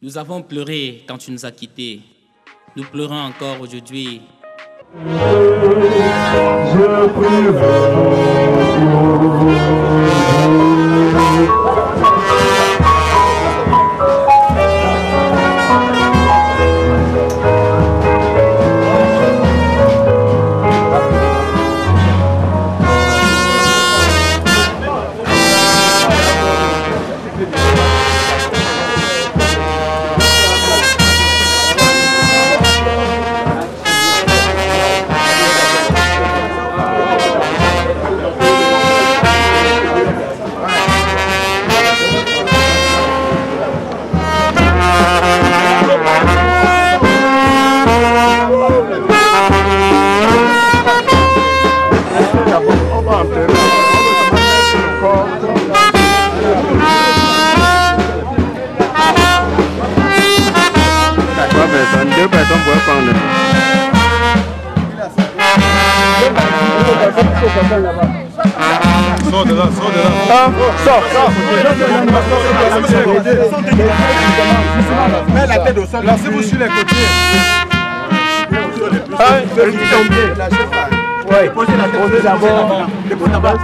Nous avons pleuré quand tu nous as quittés. Nous pleurons encore aujourd'hui. Je prie. Deux personnes pour prendre. Sors de là, sors de là. Sors. Mets la tête au sol. Laissez-vous sur les côtés. Oui, posez la tête d'abord. Dépose là-bas.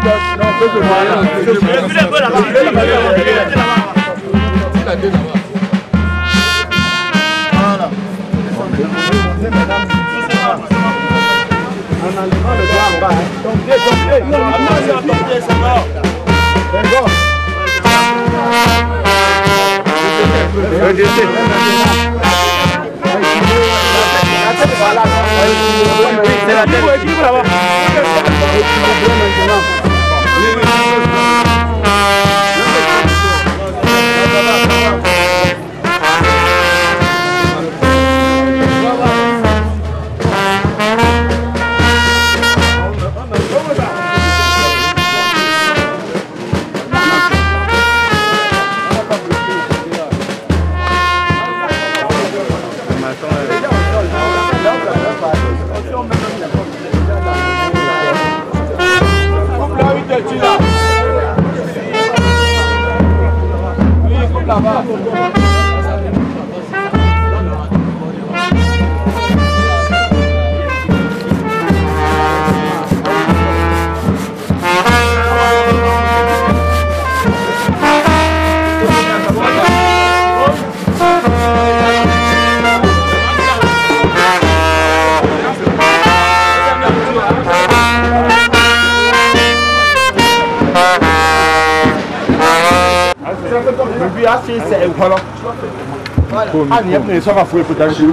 C'est voilà. Ah, il y a des gens à fouiller pour t'acheter.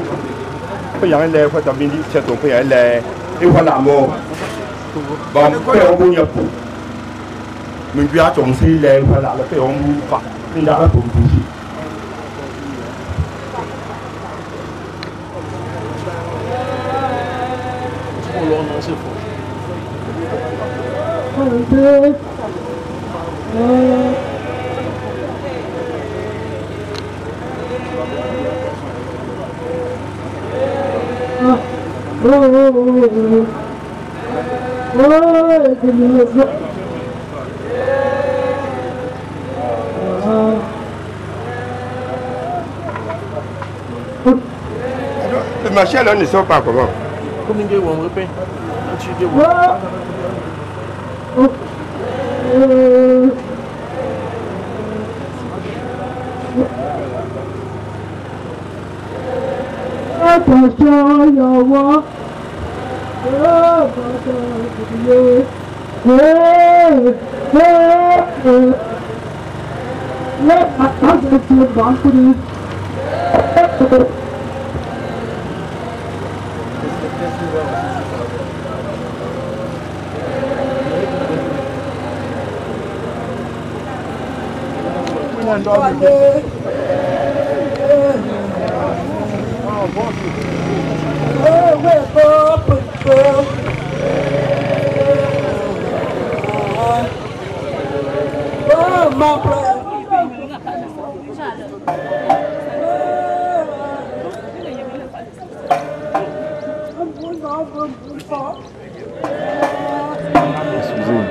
Il y a un lèvre, tu as bien dit, c'est ton père, elle est. Et voilà, mort. Bon, père, on y a pour. Mais puis, à ton fil, voilà, le père, on ne pas. Il y a un peu de bougie. Oh là, non, c'est faux. Le machin là ne sort pas comment? Comme il dit, on repère. Tu dis, Excusez-moi.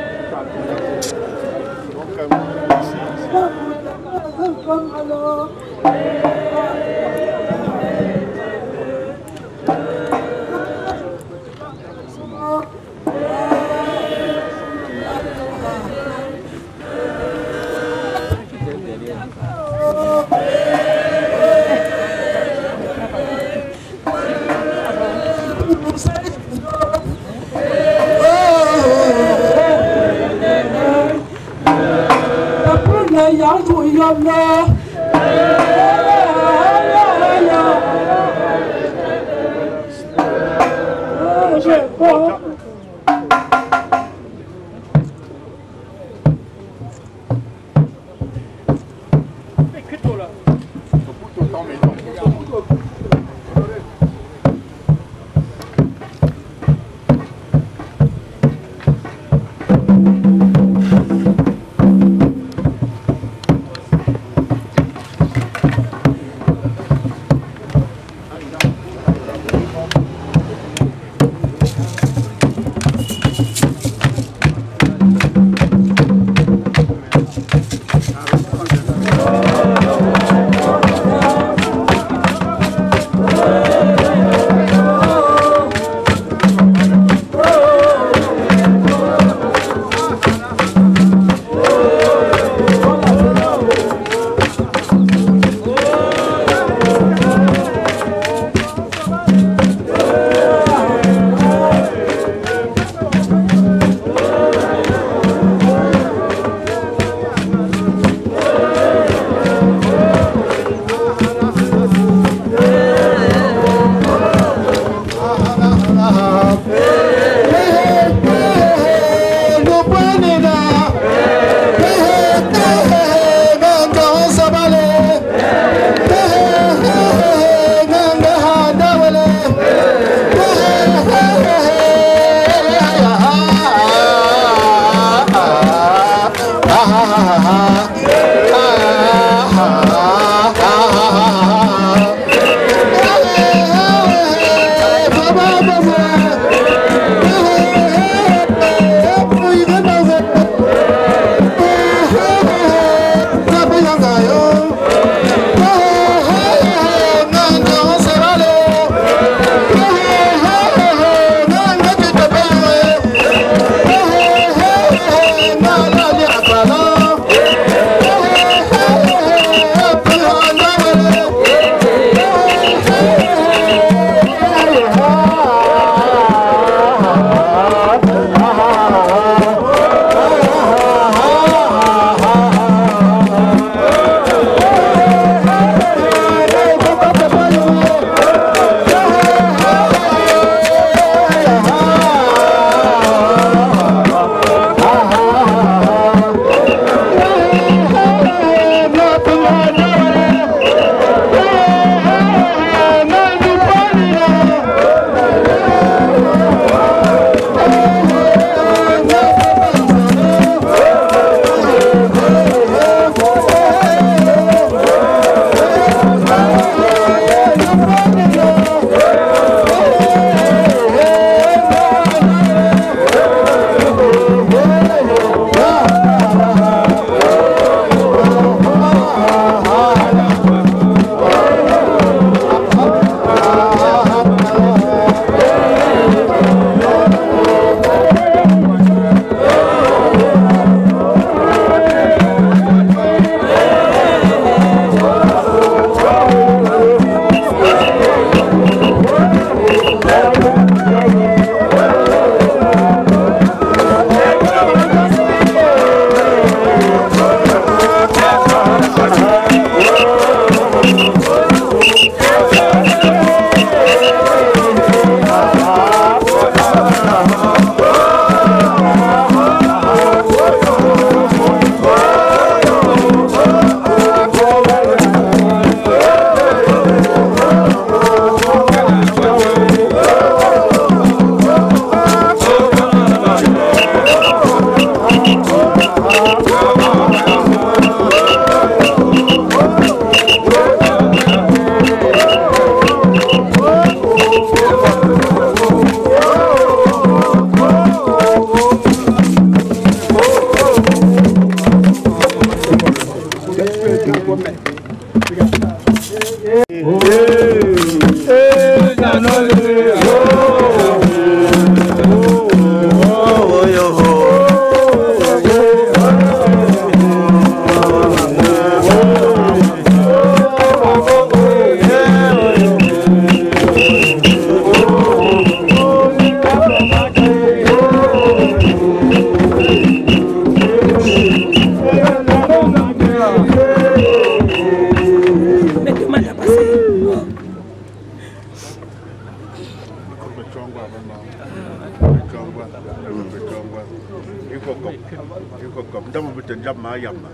madame peut jam ma yamma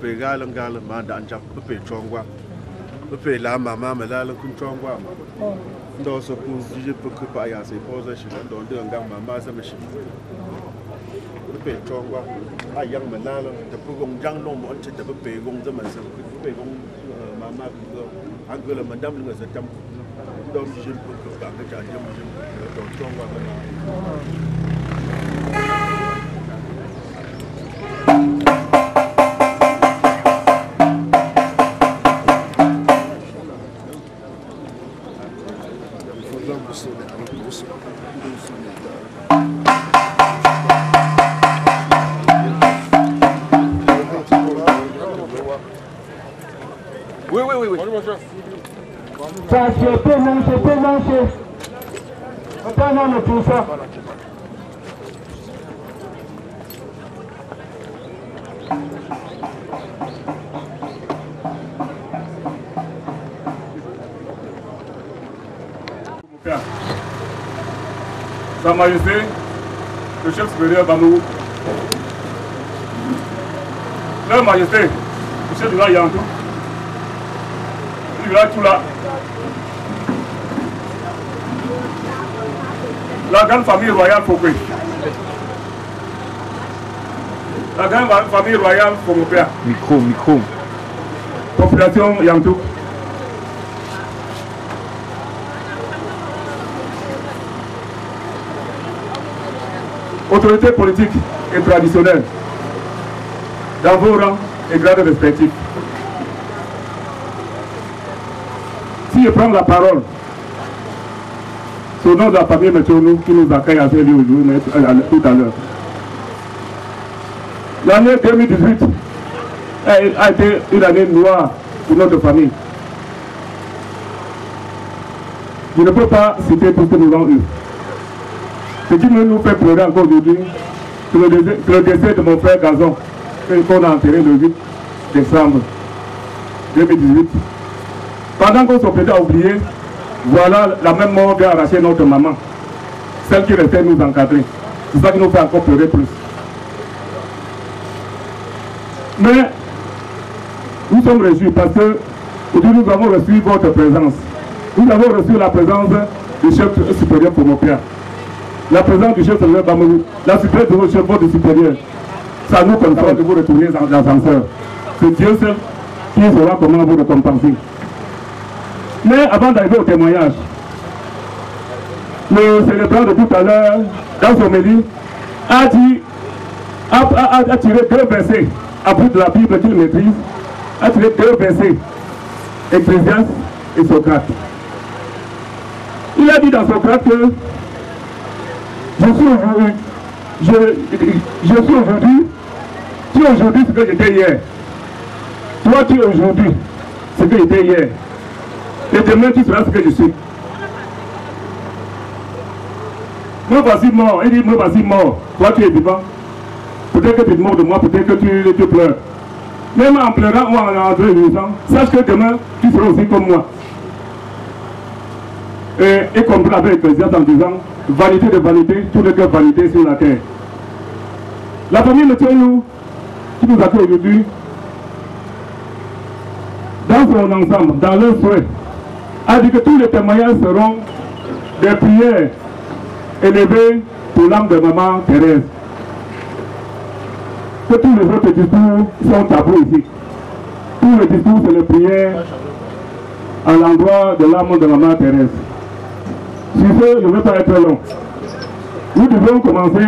pe galan galan ma da jam pe chongwa pe la mama ma la kun chongwa ndo so pour juger pour que pas ya c'est pose chez ndo de ngam mama sa meshi pe chongwa ayang ma la de pour gong jang no mo che de pe gong za ma sa pe gong mama ko angela madame le sa jam ndo juger pour que pas que jam ndo chongwa Oui. Ça, c'est peu manché. On tout ça. Sa Majesté, le chef supérieur Bamou. Leur Majesté, le chef du village Yantou. Le village Tula. La grande famille royale Fokwe. La grande famille royale Fomopea. Micro. Population Yantou. Autorités politiques et traditionnelles, dans vos rangs et grades respectifs. Si je prends la parole, c'est au nom de la famille Metionou qui nous accueille à Zélie aujourd'hui, tout à l'heure. L'année 2018 a été une année noire pour notre famille. Je ne peux pas citer tout ce que nous avons eu. Ce qui nous fait pleurer encore aujourd'hui, c'est le décès de mon frère Gazon, qu'on a enterré le 8 décembre 2018. Pendant qu'on s'opposait à oublier, voilà la même mort qui a arraché notre maman, celle qui restait nous encadrer. C'est ça qui nous fait encore pleurer plus. Mais nous sommes réjouis parce que aujourd'hui nous avons reçu votre présence. Nous avons reçu la présence du chef supérieur Pomopea. La présence du chef supérieur Bamou, la supérieure de votre chef de supérieur, ça nous confirme de vous retourner dans l'ascenseur. C'est Dieu seul qui saura comment vous récompenser. Mais avant d'arriver au témoignage, le célébrant de tout à l'heure, dans son médit, a tiré deux versets à bout de la Bible qu'il maîtrise, a tiré deux versets, Ecclésiaste et Socrate. Il a dit dans Socrate que je suis aujourd'hui, tu es aujourd'hui ce que j'étais hier. Toi, tu es aujourd'hui ce que j'étais hier. Et demain, tu seras ce que je suis. Me voici mort. Il dit, me voici mort. Toi, tu es vivant. Peut-être que tu es mort de moi, peut-être que tu pleures. Même en pleurant ou en réjouissant, sache que demain, tu seras aussi comme moi. Et comprendre avec Ecclésiaste en disant, vanité de vanité, tout n'est que vanité sur la terre. La famille Metionou, qui nous accueille aujourd'hui, dans son ensemble, dans leur souhait, a dit que tous les témoignages seront des prières élevées pour l'âme de maman Thérèse. Que tous les autres discours sont tabous ici. Tous les discours, c'est les prières à l'endroit de l'âme de maman Thérèse. Sur ce, je ne vais pas être long. Nous devons commencer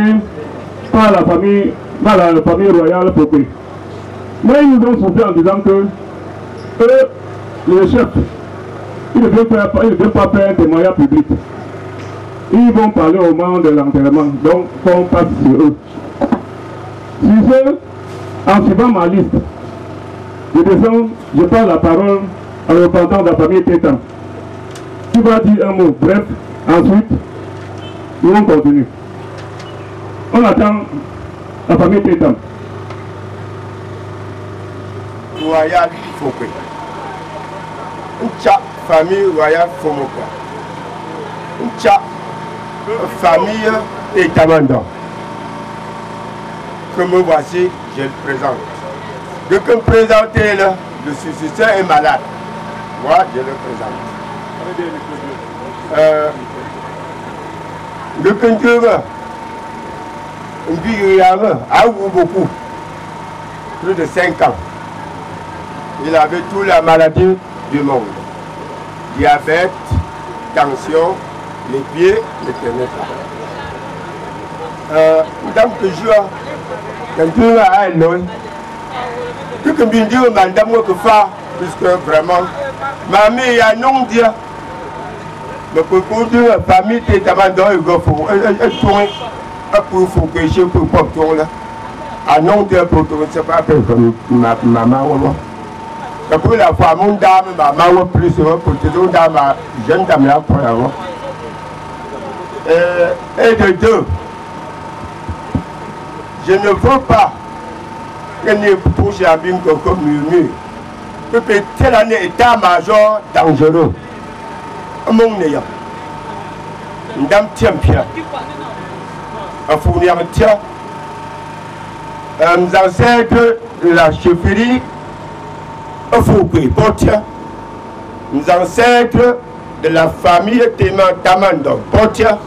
par la famille royale Fokwe. Mais ils nous ont soufflé en disant que eux, les chefs, ils ne veulent pas faire un témoignage public. Ils vont parler au moment de l'enterrement, donc qu'on passe sur eux. Sur ce, en suivant ma liste, je prends la parole à le représentant de la famille Tétan, qui va dire un mot bref. Ensuite, nous on continue. On attend la famille Tétan. Royal Fokwe. Ucha famille Royal Fomoka. Ucha famille Tétamanda. Que me voici je le présente. Dès que me présenter là, le successeur est malade. Moi, je le présente. Le candidat, a eu beaucoup, plus de 5 ans. Il avait toute la maladie du monde. Diabète, tension, les pieds, les ténèbres. Madame que je quand tu as un nom, tu peux me dire, madame, que faire, puisque vraiment, mamie, il y a un nom de Dieu. Mais pour dire, la famille, tu es abandonné, il faut que je peux pas tourner. Un nom de Dieu pour tourner, c'est pas comme ma maman. Pour la fois, mon dame, ma maman, plus pour te donner ma jeune dame là pour l'avoir. Et de deux, je ne veux pas que nous touchions à bien comme murmure. Peut-être tel année état-major dangereux. Mon néant. Une dame tient bien. Un fournir tient. Nos ancêtres de la chefferie. Un fourgueux portien. Nos ancêtres de la famille Tamando portien.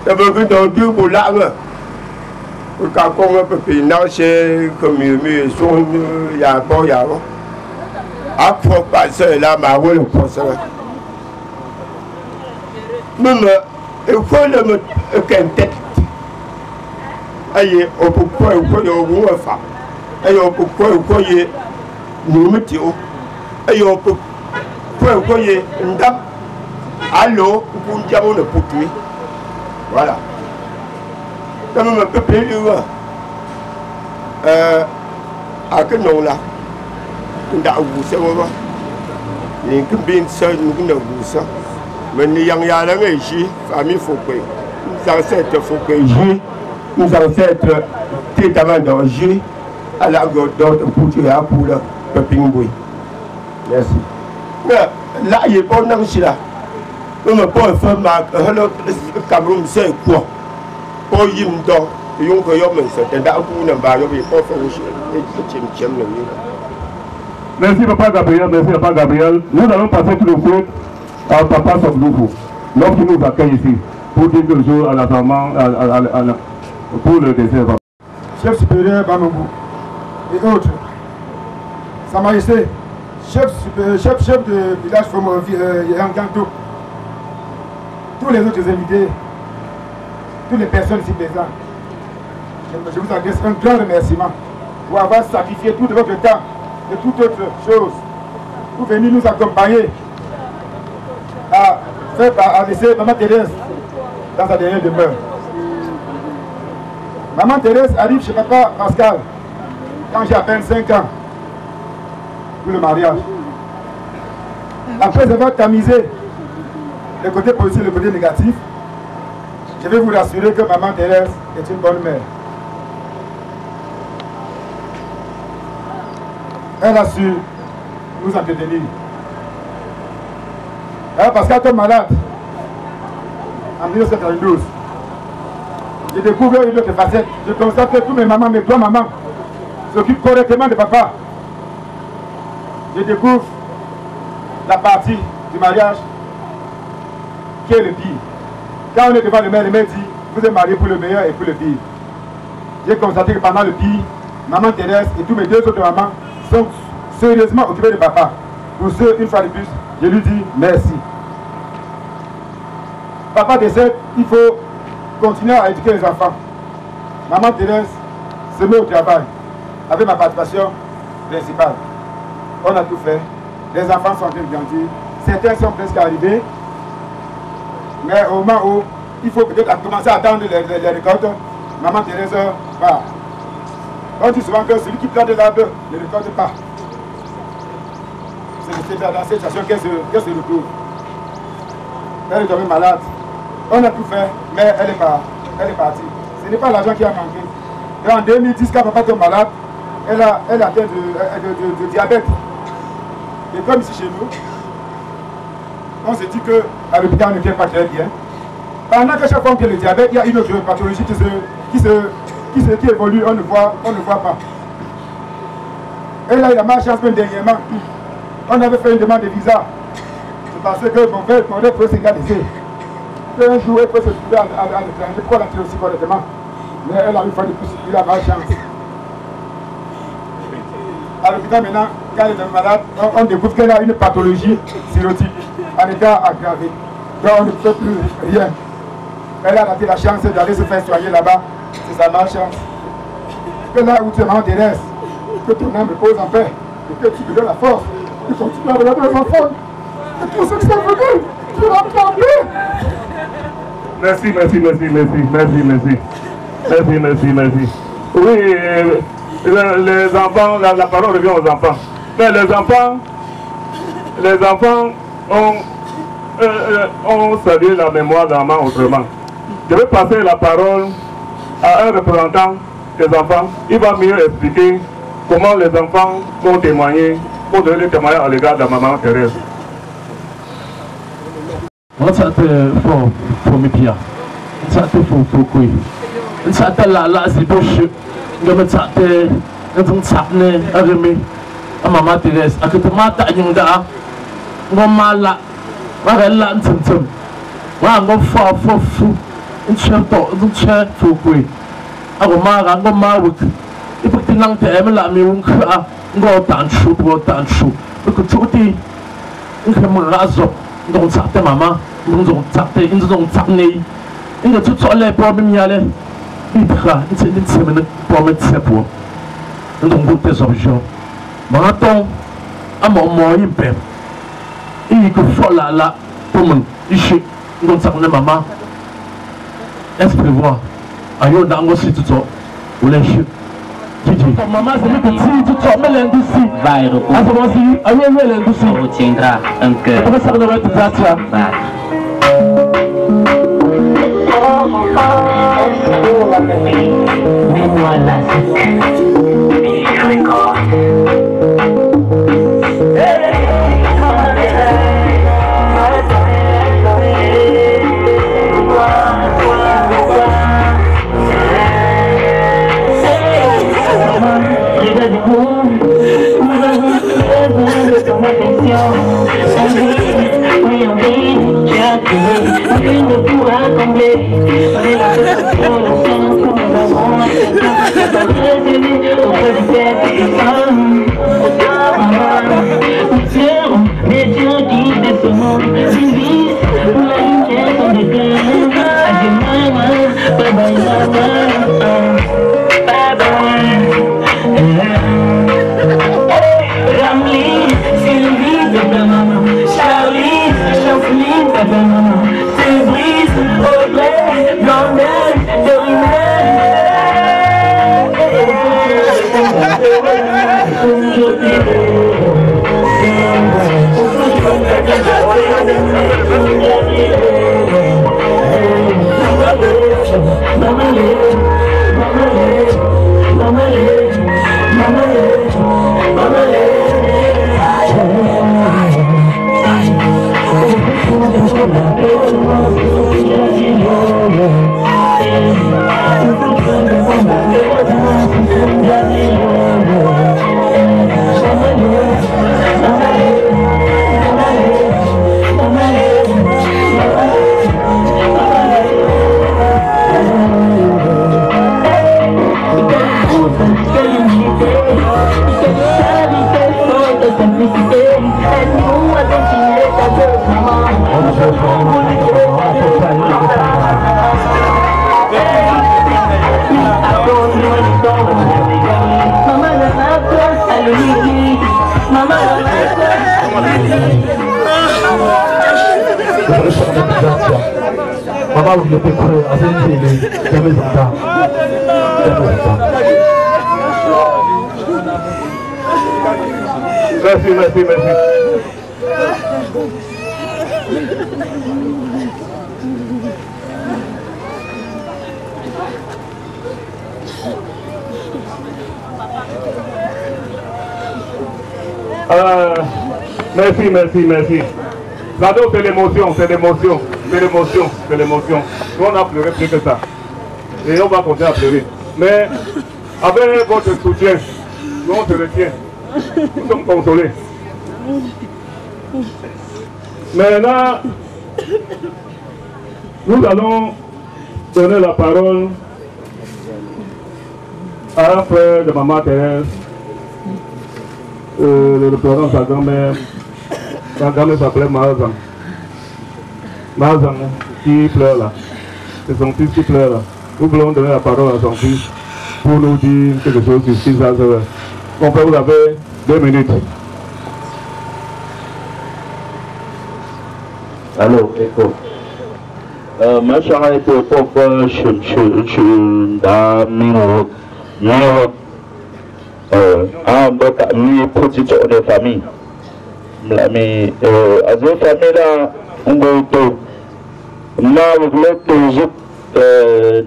Ça veut dire dans deux pour l'arme. Quand on peut financer comme il y a bon, il y a bon. Après, passer là, ma roule pour ça. Même, il faut le mettre tête. Aïe, on peut quoi, on peut y avoir femme. Aïe, on peut quoi, on peut y nous mettre. Aïe, on peut quoi, on peut y une dame. Allô, on peut dire on ne peut plus. Voilà. Ça me peut payer à que non là. On a vu ça. Les combines seuls nous ne vu ça. Mais les gens y a la régie, famille Fouquet. Nous ancêtres Fouquet, nous ancêtres tétamant d'orgie, à la d'autres pour tuer pour le pingouin. Merci. Mais là, il est bon dans ce là. On ne peut pas faire le Cameroun, c'est quoi? Pour y me donner, il y a un peu de Merci Papa Gabriel, merci Papa Gabriel. Nous allons passer tout de suite à Papa Sobdoufou, l'homme qui nous accueille ici, pour dire le jour à l'enterrement, pour le dessert. Chef supérieur Bamambou et autres, Sa Majesté, chef de village Yanganto, tous les autres invités, toutes les personnes ici présentes, je vous adresse un grand remerciement pour avoir sacrifié tout de votre temps et toute autre chose pour venir nous accompagner à laisser Maman Thérèse dans sa dernière demeure. Maman Thérèse arrive chez Papa Pascal quand j'ai à peine 5 ans pour le mariage. Après avoir tamisé le côté positif et le côté négatif, je vais vous rassurer que Maman Thérèse est une bonne mère. Elle a su nous entretenir. Pascal tombe malade en 1992. Je découvre une autre facette. Je constate que tous mes mamans, mes trois mamans, s'occupent correctement de papa. Je découvre la partie du mariage qui est le pire. Quand on est devant le maire dit vous êtes mariés pour le meilleur et pour le pire. J'ai constaté que pendant le pire, Maman Thérèse et tous mes deux autres mamans sont sérieusement occupés de papa. Pour ce, une fois de plus, je lui dis merci. Papa décède, il faut continuer à éduquer les enfants. Maman Thérèse se met au travail avec ma participation principale. On a tout fait. Les enfants sont en train de grandir. Certains sont presque arrivés. Mais au moment où il faut peut-être commencer à attendre les récoltes, Maman Thérèse part. On dit souvent que celui qui plante de l'arbre ne récolte pas. C'est dans cette situation qu'elle se retrouve. Elle est tombée malade. On a tout fait, mais elle est partie. Ce n'est pas l'argent qui a manqué. Et en 2010, quand papa tombe malade, elle a atteint de diabète. Et comme ici chez nous, on se dit qu'à l'hôpital on ne tient pas très bien. Pendant que chaque fois qu'il y a le diabète, il y a une autre pathologie qui qui évolue, on ne voit pas. Et là, il a malchance même dernièrement. On avait fait une demande de visa. C'est parce que mon père pouvait s'égaliser. Un jour, il peut se trouver à l'étranger pour la tirer aussi correctement. Mais elle a une fois de plus, il a malchance. À l'hôpital maintenant, quand elle est malade, on découvre qu'elle a une pathologie cirrhotique en état aggravé. Donc on ne peut plus rien. Elle a raté la chance d'aller se faire soigner là-bas. C'est sa malchance. Que là où tu es maman Thérèse, que ton âme repose en paix et que tu te donnes la force de continuer à regarder les enfants. Et tous ceux qui sont venus, tu vas parler. Merci. Oui, les enfants, la parole revient aux enfants. Mais les enfants ont salué la mémoire de la maman autrement. Je vais passer la parole à un représentant des enfants. Il va mieux expliquer comment les enfants vont témoigner, pour donner le témoignage à l'égard de la maman Thérèse. On s'est pour mes pieds. On s'est pour quoi? On s'est là, c'est pour chier. On s'est arrêté à maman Thérèse. À côté de ma taille, on a là. On a là, on a fou. On cherche pour quoi? On a il faut que tu aies la maison on a tant chou pour tant chou. Parce que tout est un raso. Donc ça te maman, donc ça te, ils ont tapé. Ils ont tout les problèmes y aller. Ils prennent, ils se mettent pour mettre ça pour. Ils ont beaucoup des objets. Maintenant, à mon moyen père, il faut là pour me ici. Donc ça me maman. Est-ce que voir? Aïe, on a aussi tout ça. Ou les chutes. Maman, c'est le petit, tu te remets l'industrie. Va, il recouvre. À ce moment-ci, aïe, l'industrie. On retiendra un cœur. On va faire le reste de ça. Mais voilà, Maman, vous êtes prêts à sentir les résultats. Merci. Merci. Zado, c'est l'émotion. Nous, on a pleuré plus que ça. Et on va continuer à pleurer. Mais avec votre soutien, nous on se retient. Nous sommes consolés. Maintenant, nous allons donner la parole à un frère de Maman Thérèse, le représentant de sa grand-mère. Sa grand-mère s'appelait Mahazan. Mahazan qui pleure là. C'est son fils qui pleure là. Nous voulons donner la parole à son fils pour nous dire quelque chose sur ce qui va se faire. Mon frère, vous avez 2 minutes. Allô, écho. Ma chère est au pauvre, je petit de famille. Mais, à cette famille-là, on va tout. Ma voulait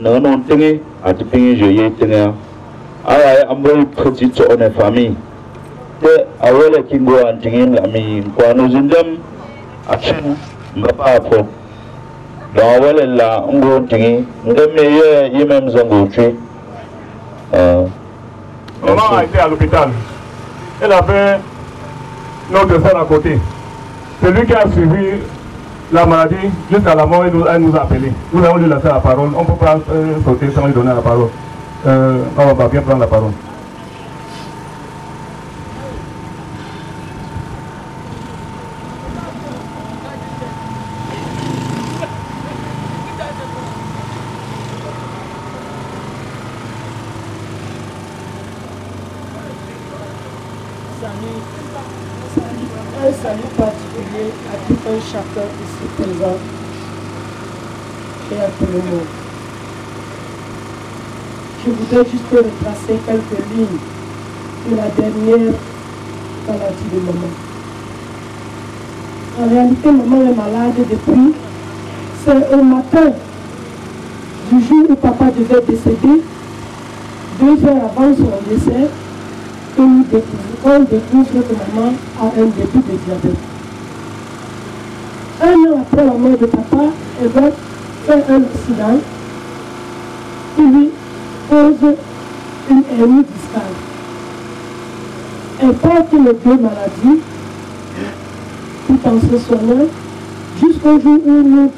non, non, tenez, à tout pays, je y ai tenu. Ah, un petit de famille. À la Kingo en Tingin, l'ami, quoi, nous indem, à Chine, ma papa. Dans la on va Tingin, nous meilleurs, y même Zangochi. Maman a été à l'hôpital. Elle avait notre soeur à côté. C'est lui qui a suivi la maladie jusqu'à la mort. Elle nous a appelé. Nous allons lui laisser la parole. On ne peut pas sauter sans lui donner la parole. On va bien prendre la parole. Un salut particulier à tout un chacun ici présent et à tout le monde. Je voudrais juste retracer quelques lignes de la dernière maladie de maman. En réalité, maman est malade depuis. C'est au matin du jour où papa devait décéder, 2 heures avant son décès, que nous découvre que maman a un début de diabète. 1 an après la mort de papa, elle va faire un accident qui lui cause une hernie discale. Elle porte les 2 maladies tout en se soignant jusqu'au jour où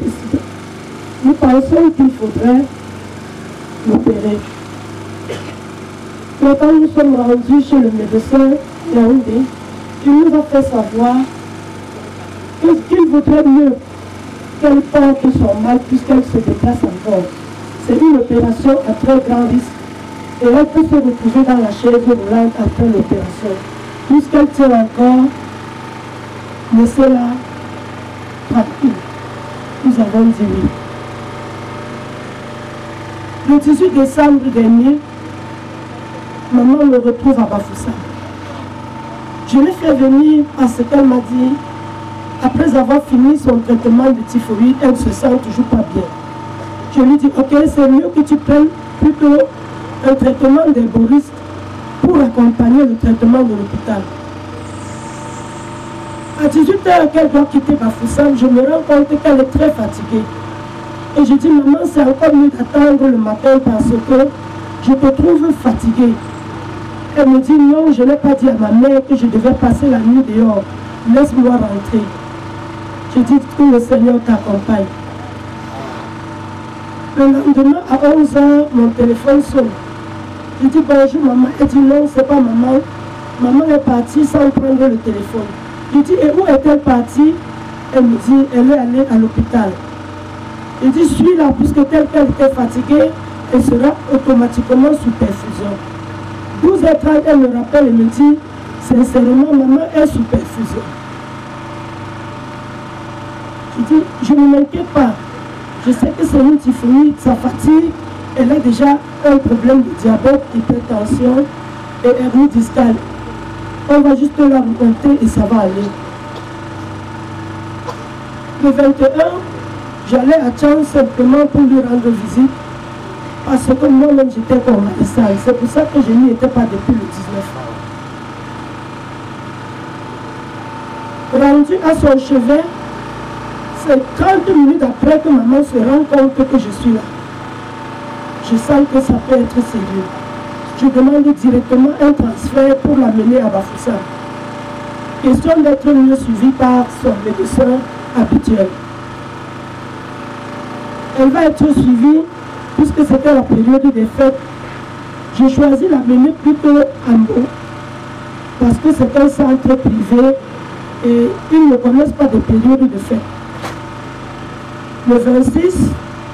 nous pensons qu'il faudrait l'opérer. Mais quand nous sommes rendus chez le médecin Yaoundé, il nous a fait savoir qu'il vaudrait mieux qu'elle porte son mal puisqu'elle se déplace encore. C'est une opération à très grand risque et elle peut se retrouver dans la chaise roulante après l'opération. Puisqu'elle tient encore, laissez-la tranquille. Nous avons dit oui. Le 18 décembre dernier, maman me retrouve à Bafoussam. Je l'ai fait venir parce qu'elle m'a dit, après avoir fini son traitement de typhoïde, elle ne se sent toujours pas bien. Je lui dis, ok, c'est mieux que tu prennes plutôt un traitement d'herboriste pour accompagner le traitement de l'hôpital. À 18h qu'elle doit quitter Bafoussam, je me rends compte qu'elle est très fatiguée. Et je dis, maman, c'est encore mieux d'attendre le matin parce que je te trouve fatiguée. Elle me dit, non, je n'ai pas dit à ma mère que je devais passer la nuit dehors. Laisse-moi rentrer. Je dis que le Seigneur t'accompagne. Le lendemain, à 11h, mon téléphone sonne. Je dis, bonjour maman. Elle dit, non, c'est pas maman. Maman est partie sans prendre le téléphone. Je dis, et où est-elle partie? Elle me dit, elle est allée à l'hôpital. Je dis, suis-la, puisque telle qu'elle était fatiguée, elle sera automatiquement sous perfusion. 12h30, elle me rappelle et me dit, sincèrement, maman est sous perfusion. Je dis, je ne m'inquiète pas. Je sais que c'est une typhoïde, ça fatigue. Elle a déjà un problème de diabète, hypertension et hernie discale. On va juste la rencontrer et ça va aller. Le 21, j'allais à Tchang simplement pour lui rendre visite. Parce que moi-même j'étais convalescente. C'est pour ça que je n'y étais pas depuis le 19. Rendu à son chevet, c'est 30 minutes après que maman se rend compte que je suis là. je sens que ça peut être sérieux. Je demande directement un transfert pour l'amener à Bafoussam. Question d'être mieux suivie par son médecin habituel. Elle va être suivie, puisque c'était la période des fêtes. J'ai choisi l'amener plutôt à Mbo, parce que c'est un centre privé et ils ne connaissent pas de période de fête. Le 26,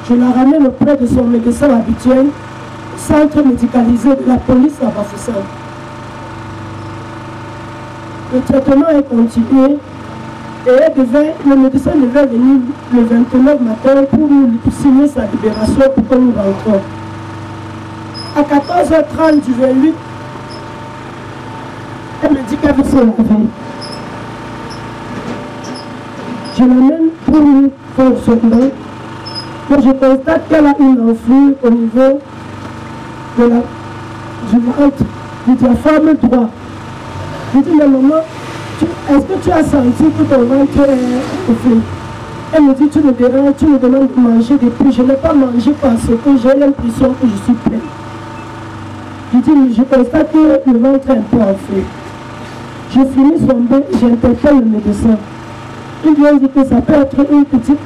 je la ramène auprès de son médecin habituel, centre médicalisé de la police à Bafoussam. Le traitement est continué et le médecin devait venir le 29 matin pour nous signer sa libération pour que nous rentrons. À 14h30 du 28, elle me dit qu'elle veut se laver. Je l'amène pour lui faire son bain. Mais je constate qu'elle a une enflure au niveau de du ventre, du diaphragme droit. Je dis, mais maman, est-ce que tu as senti que ton ventre est enflé? Elle me dit, tu me demandes de manger depuis. Je n'ai pas mangé parce que j'ai l'impression que je suis pleine. Je dis, mais je constate que le ventre est un peu enflé. Je finis son bain, j'interpelle le médecin. Il vient dire que ça peut être une petite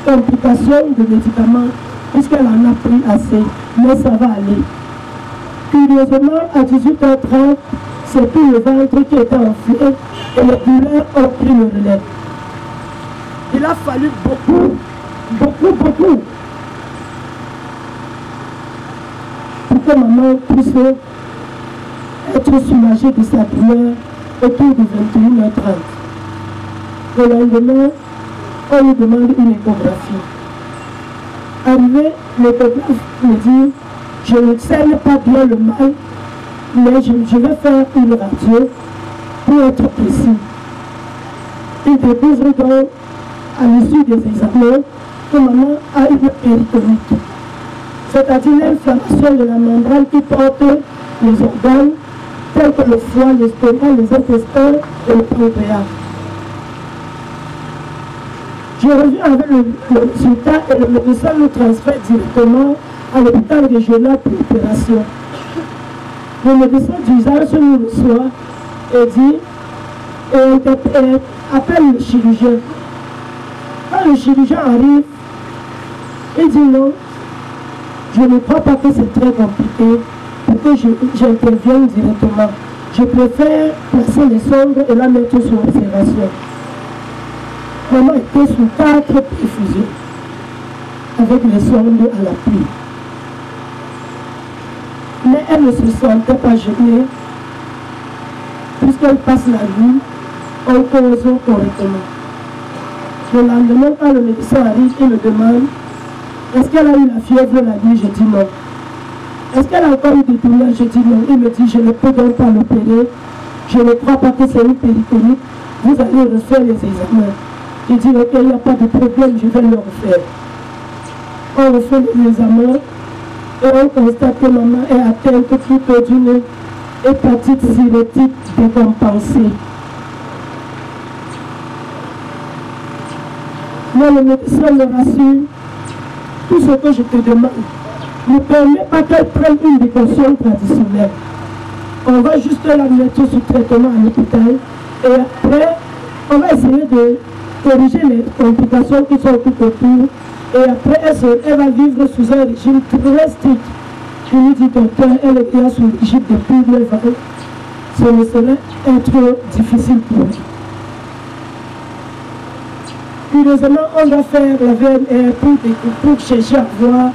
complication de médicaments, puisqu'elle en a pris assez, mais ça va aller. Curieusement, à 18h30, c'est tout le ventre qui était enflé et les douleurs ont pris le relais. Il a fallu beaucoup pour que maman puisse être soulagée de sa douleur autour de 21h30. Le lendemain, on lui demande une échographie. Arrivé, l'échographe me dit, je ne saigne pas bien le mal, mais je vais faire une radio pour être précis. Il découvre donc, à l'issue des examens, que maman a une péritonite, c'est-à-dire l'inflammation de la membrane qui porte les organes, tels que le foie, l'estomac, les intestins et le pancréas. Je reviens avec le résultat et le médecin nous transfère directement à l'hôpital régional pour l'opération. Le médecin d'usage nous reçoit et dit, et appelle le chirurgien. Quand le chirurgien arrive, il dit non, je ne crois pas que c'est très compliqué pour que j'intervienne directement. Je préfère placer les sondes et la mettre sur observation. Maman était sous 4 perfusions, avec les sondes à l'appui. Mais elle ne se sentait pas gênée, puisqu'elle passe la nuit en causant correctement. Le lendemain, quand le médecin arrive, il me demande, est-ce qu'elle a eu la fièvre la nuit? Je dis non. Est-ce qu'elle a encore eu des douleurs? Je dis non. Il me dit, je ne peux donc pas l'opérer. Je ne crois pas que c'est une péritonite. Vous allez refaire les examens. Je dis, ok, il n'y a pas de problème, je vais le refaire. On refait les examens et on constate que maman est atteinte plutôt d'une hépatite cirrhotique décompensée. Mais le médecin me rassure, tout ce que je te demande ne permet pas qu'elle prenne une décoction traditionnelle. On va juste la mettre sous traitement à l'hôpital et après, on va essayer de corriger les complications qui sont tout autour et après elle va vivre sous un régime très strict. Je lui dis, docteur, elle est bien sous le régime depuis 9 ans. Ce ne serait être difficile pour elle. Curieusement, on doit faire la VMR pour chercher à voir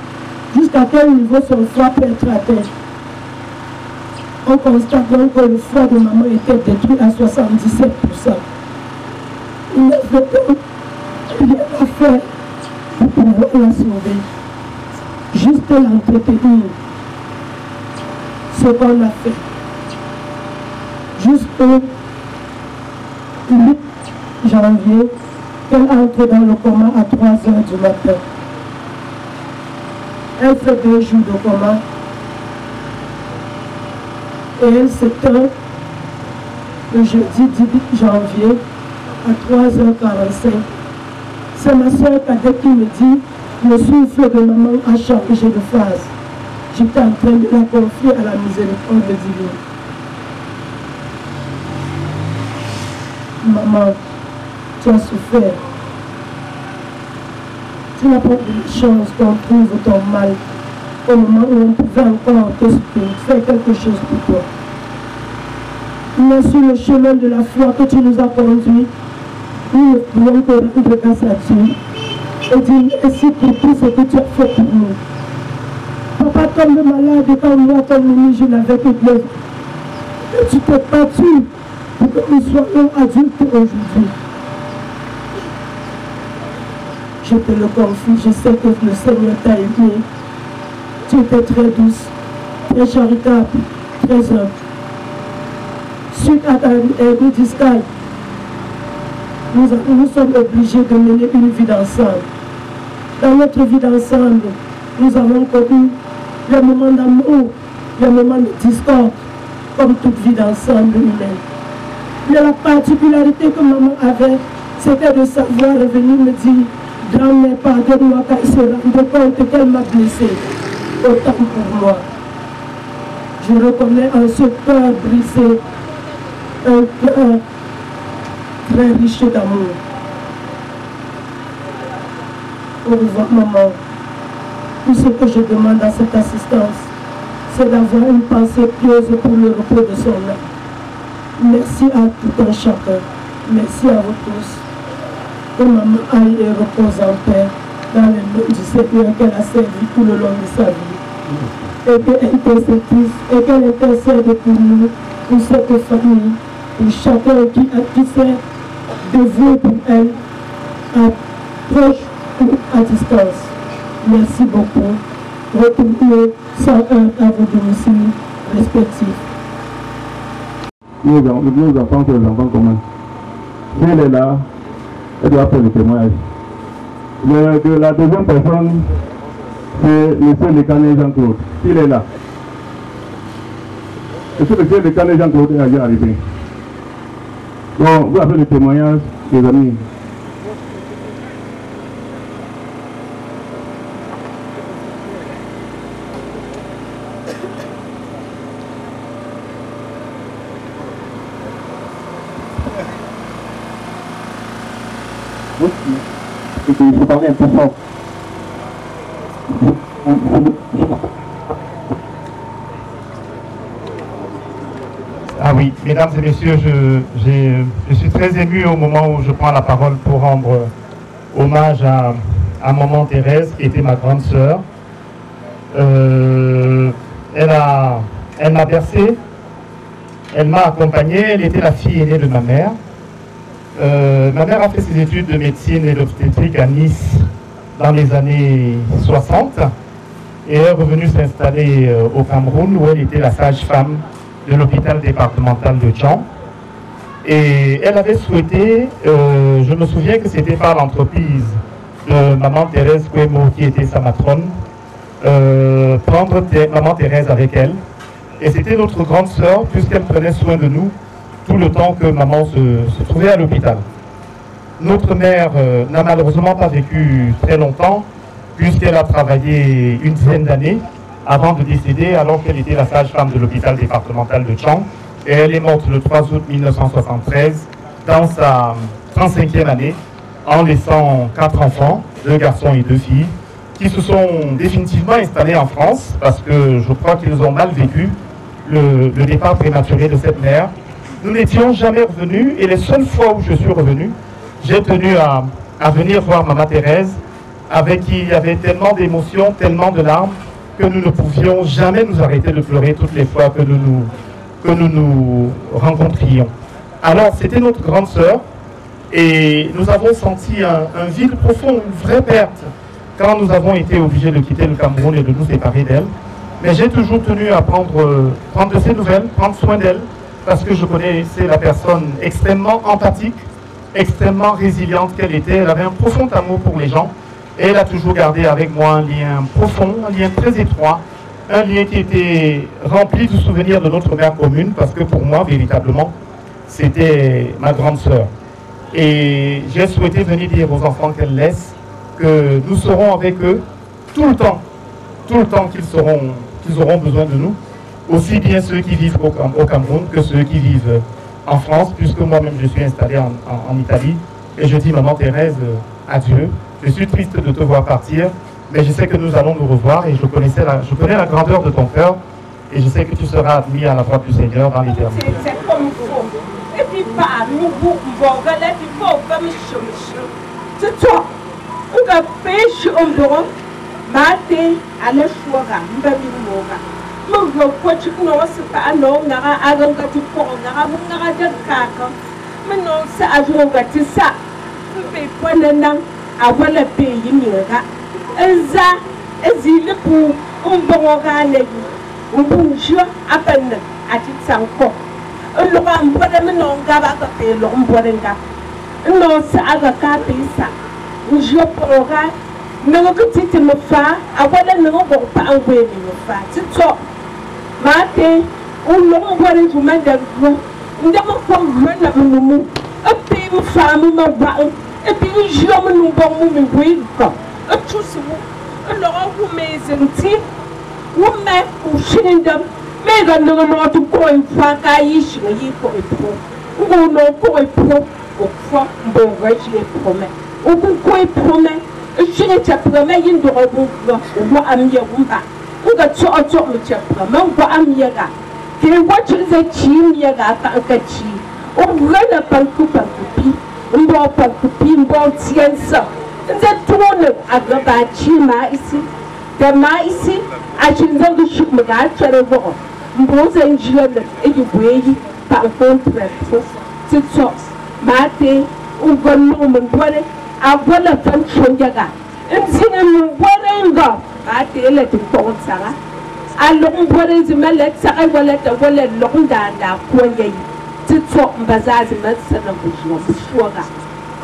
jusqu'à quel niveau son foie peut être atteint. On constate donc que le foie de maman était détruit à 77%. Il ne faut donc rien à faire pour pouvoir la sauver. Juste l'entretenir. Ce qu'on a fait. Jusqu'au 8 janvier, elle entre dans le coma à 3 h du matin. Elle fait 2 jours de coma. Et elle s'éteint le jeudi 18 janvier à 3h45. C'est ma soeur cadette qui me dit, le souffle de maman a changé de phase. j'étais en train de la confier à la miséricorde divine. Maman, tu as souffert. Tu n'as pas eu de chance qu'on trouve ton mal au moment où on pouvait encore te faire quelque chose pour toi. Mais sur le chemin de la foi que tu nous as conduits, nous pouvons te rendre grâce à Dieu et dire merci pour tout ce que tu as fait pour nous. Papa tombe malade et quand moi tombe, je n'avais que Dieu. Et tu t'es battu pour que nous soyons adultes aujourd'hui. Je te le confie, je sais que le Seigneur t'a aimé. Tu étais très douce, très charitable, très humble. Suite à ta hernie discale, nous sommes obligés de mener une vie d'ensemble. Dans notre vie d'ensemble, nous avons connu les moments d'amour, les moments de discorde, comme toute vie d'ensemble humaine. Mais la particularité que maman avait, c'était de savoir revenir me dire, grand-mère, pardonne-moi, car elle se rend compte qu'elle m'a blessé, autant pour moi. Je reconnais en ce cœur brisé un cœur très riche d'amour. Au revoir, maman. Tout ce que je demande à cette assistance, c'est d'avoir une pensée pieuse pour le repos de son âme. Merci à tout un chacun. Merci à vous tous. Que maman aille et repose en paix dans le nom du Seigneur qu'elle a servi tout le long de sa vie. Et qu'elle intercède pour nous, pour cette famille, pour chacun qui s'est dévoué pour elle, à proche ou à distance. Merci beaucoup. Retournez sans heurts à vos domiciles respectifs. Nous avons que les enfants communs. Si elle est là, elle doit faire le témoignage. La deuxième personne, c'est M. Lekané Jean-Claude. Il est là. M. Lekané Jean-Claude est déjà arrivé. Donc, vous avez le témoignage, les amis. Il faut parler un peu fort. Ah oui, mesdames et messieurs, je suis très ému au moment où je prends la parole pour rendre hommage à maman Thérèse, qui était ma grande sœur. Elle m'a bercé, elle m'a accompagné, elle était la fille aînée de ma mère. Ma mère a fait ses études de médecine et d'obstétrique à Nice dans les années 60 et est revenue s'installer au Cameroun où elle était la sage-femme de l'hôpital départemental de Tchang. Et elle avait souhaité, je me souviens que c'était par l'entreprise de maman Thérèse Kwemo qui était sa matrone, prendre maman Thérèse avec elle. Et c'était notre grande sœur puisqu'elle prenait soin de nous tout le temps que maman se trouvait à l'hôpital. Notre mère n'a malheureusement pas vécu très longtemps, puisqu'elle a travaillé une dizaine d'années avant de décéder, alors qu'elle était la sage-femme de l'hôpital départemental de Tchang. Et elle est morte le 3 août 1973, dans sa 35e année, en laissant 4 enfants, 2 garçons et 2 filles, qui se sont définitivement installés en France, parce que je crois qu'ils ont mal vécu le départ prématuré de cette mère. Nous n'étions jamais revenus, et les seules fois où je suis revenu, j'ai tenu à venir voir maman Thérèse, avec qui il y avait tellement d'émotions, tellement de larmes, que nous ne pouvions jamais nous arrêter de pleurer toutes les fois que nous nous rencontrions. Alors, c'était notre grande sœur, et nous avons senti un vide profond, une vraie perte, quand nous avons été obligés de quitter le Cameroun et de nous séparer d'elle. Mais j'ai toujours tenu à prendre de ses nouvelles, prendre soin d'elle, parce que je connaissais la personne extrêmement empathique, extrêmement résiliente qu'elle était. Elle avait un profond amour pour les gens, et elle a toujours gardé avec moi un lien profond, un lien très étroit, un lien qui était rempli de souvenirs de notre mère commune, parce que pour moi, véritablement, c'était ma grande sœur. Et j'ai souhaité venir dire aux enfants qu'elle laisse que nous serons avec eux tout le temps qu'ils seront qu'ils auront besoin de nous, aussi bien ceux qui vivent au Cameroun que ceux qui vivent en France, puisque moi-même je suis installé en Italie. Et je dis, maman Thérèse, adieu. Je suis triste de te voir partir, mais je sais que nous allons nous revoir et je connais la grandeur de ton cœur et je sais que tu seras admis à la voix du Seigneur dans l'éternité. C'est comme il faut. Et puis, pas nous, vous, il faut comme c'est toi. On a pêché en dehors, maté à la choura, nous coach non, c'est pas non, on a un gars du pont, on a un caca. Mais non, c'est à jour, c'est ça. On fait pas le nom, avoir le pays, Elsa, Ezile pour un bon organe, un bonjour à peine à titre encore. Un loin, un bon non, gaba, l'omborenga. Non, c'est à la carte, ça. Un jour pour organe, mais on peut te me faire, avoir le nom pour pas envoyer me faire. C'est ça. Maté, un long boire du main de vous. Nous avons fait la moumou. Et puis, une femme m'a bain. Et puis, un jour, nous avons mis oui. Et tout ça, alors, vous m'avez vous m'avez couché d'homme. Mais quand nous avons tout pour une fois, caïche, il faut être pro. Ou non, pour être pro, au fond, bon, je les promets. Ou pourquoi il promet, je ne te promets, il ne doit pas voir à mieux. Ou que tu as tout le temps, mais on va à mieux. Que what is a team, yaga, a chi. Oh, run a pankupi, un bon pankupi, un bon tiensa. The tone of the chima ici, the maïsi, I should know the ship me got to the wall. Both and jewel, and you wait, par contract, to sauce, mate, over Norman, what I want a function yaga. And sing him what ain't go, I tell it to call Sarah. I long what is the mallet, I will let the wallet long down now, Quay, to talk Bazaz and medicine of the sugar.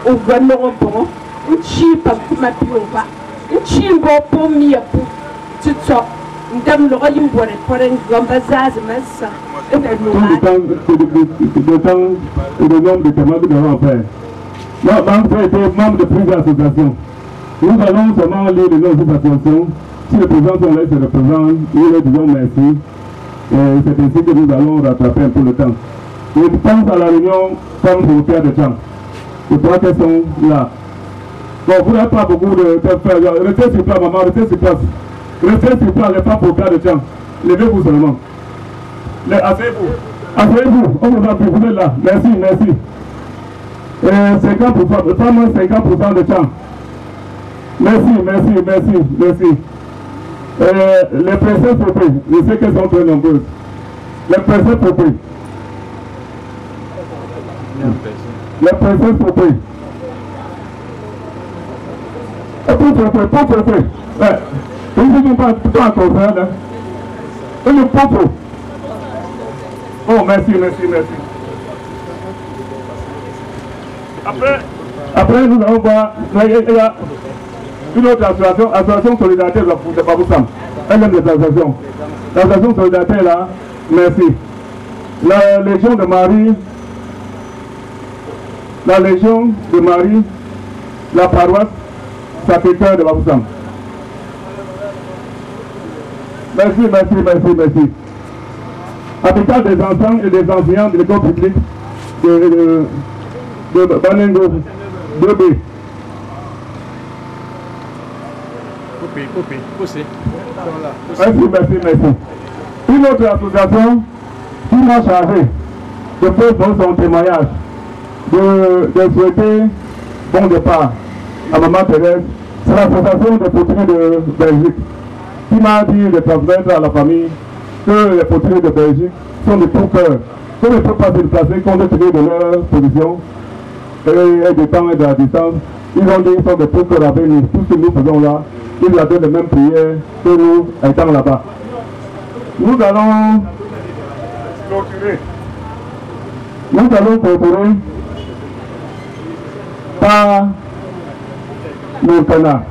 Over no bone, and cheap of my puma, and cheap for me a book to talk, and them looking what it put in Bazaz and medicine. And I know le nom de Thomas de l'Enfer. La banque a été membre de plusieurs associations. Nous allons seulement lire les noms des associations. Si le président sont là, c'est le président, nous leur disons merci. Et c'est ainsi que nous allons rattraper un peu le temps. Je pense à la réunion femmes européennes de Tchang. Je crois qu'elles sont là. Bon, vous n'avez pas beaucoup de faire. Restez sur place, maman, restez sur place. Restez sur place, les femmes européennes de Tchang. Levez-vous seulement. Asseyez-vous. Asseyez-vous. On vous a pris, vous êtes là. Merci, merci. 50%, pas moins 50% de Tchang. Merci, merci, merci, merci. Les princesses popées, je sais qu'elles sont très nombreuses. Les princesses popées. Les princesses popées. Et pour popées. Ils ne sont pas tout en conférence. Une popo. Oh, merci, merci, merci. Après nous allons voir. Une autre association solidarité de Baboussam. Elle aime les associations. L'association solidarité là, merci. La Légion de Marie, la paroisse Sacré-Cœur de Baboussam. Merci, merci, merci, merci. Habitat des enfants et des enseignants de l'école publique de Banengo 2B. Merci, merci, merci. Une autre association qui m'a chargé de faire son témoignage, de souhaiter bon départ à maman Thérèse, c'est l'association des poteries de Belgique qui m'a dit de transmettre à la famille que les poteries de Belgique sont de tout cœur. Qu'on ne peut pas se déplacer compte tenu de leur position et du temps et de la distance. Ils ont dit qu'ils sont de tout cœur avec nous. Tout ce que nous faisons là, ils avaient les mêmes prières que nous étant là-bas. Nous allons clôturer par Moukana.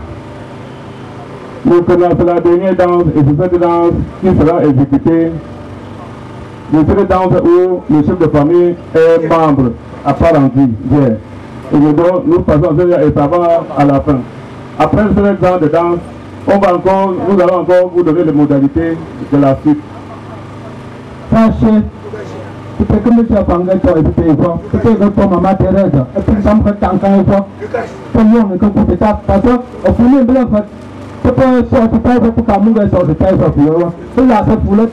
Moukana, c'est la dernière danse et c'est cette danse qui sera exécutée. C'est cette danse où le chef de famille est membre à part entière. Et donc, nous passons et ça va à la fin. Après ce genre de danse, nous allons encore vous donner les modalités de la suite. Sachez, peut-être que monsieur Panga toi et puis toi, peut-être que toi maman Thérèse, et puis ça me fait tant qu'à toi. Pour nous, on est comme pour ça, parce que au final, bien fait, c'est pas ça, c'est pas pour qu'à nous ça, c'est pas ça pour nous. C'est là, c'est pour le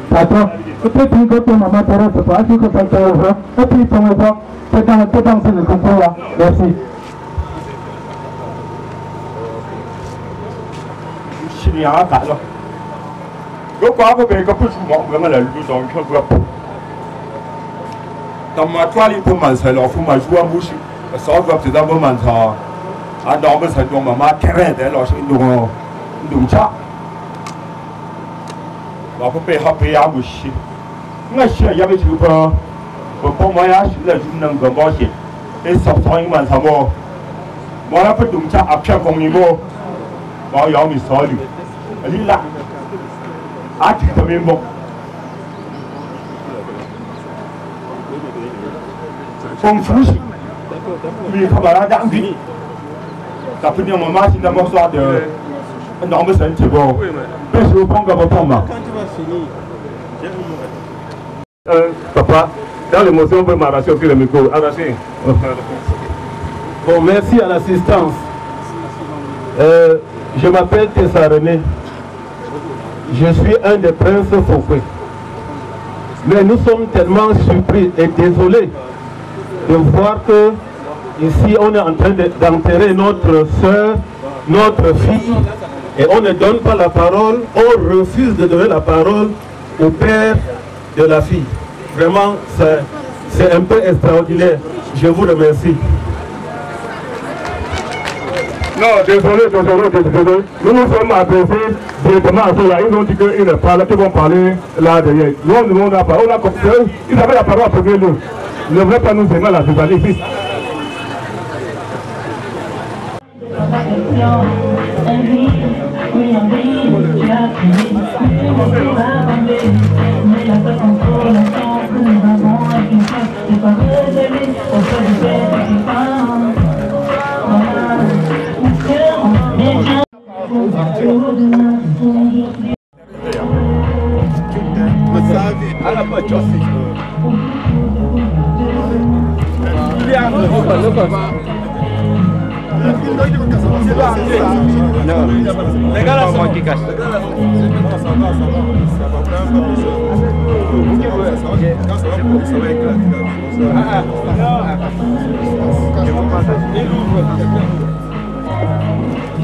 patron. Peut-être que toi maman Thérèse, c'est pas que ça te voit, et puis ton voix, c'est dans le concours là. Merci. Il y a un cas là. Je crois que je peux vraiment la lutte dans le camp. Dans ma toile, il faut m'enseigner, il faut m'ajouter à bouche. Ça va peut-être un moment à dormir, ça doit m'avoir terrain, alors je nous chat. On peut payer à bouche. Moi, je suis à Yabe Chupa. Pour moi, je suis là, je suis et ça prend une main à moi. Moi, je peux donc à pied comme niveau. Moi, il y a mis ça lui. Elle est là. Ah, tu peux même bon. Comme fou. Mes camarades ont dit. Ça peut dire maman, c'est d'abord soir de. Non, mais c'est bon. Mais je vous prends comme pour moi. Papa, dans l'émotion, on peut m'arracher aussi le micro. Arracher. Bon, merci à l'assistance. Je m'appelle Tessa René. Je suis un des princes Fokwe. Mais nous sommes tellement surpris et désolés de voir que ici on est en train d'enterrer notre soeur, notre fille, et on ne donne pas la parole, on refuse de donner la parole au père de la fille. Vraiment, c'est un peu extraordinaire. Je vous remercie. Non, désolé. Nous nous sommes adressés directement à ceux-là. Ils ont dit qu'ils ne parlent, qu'ils vont parler là derrière. Nous, on n'a pas. On a compris. Ils avaient la parole à premier lieu. Ils ne voulaient pas nous aimer la césarée ici.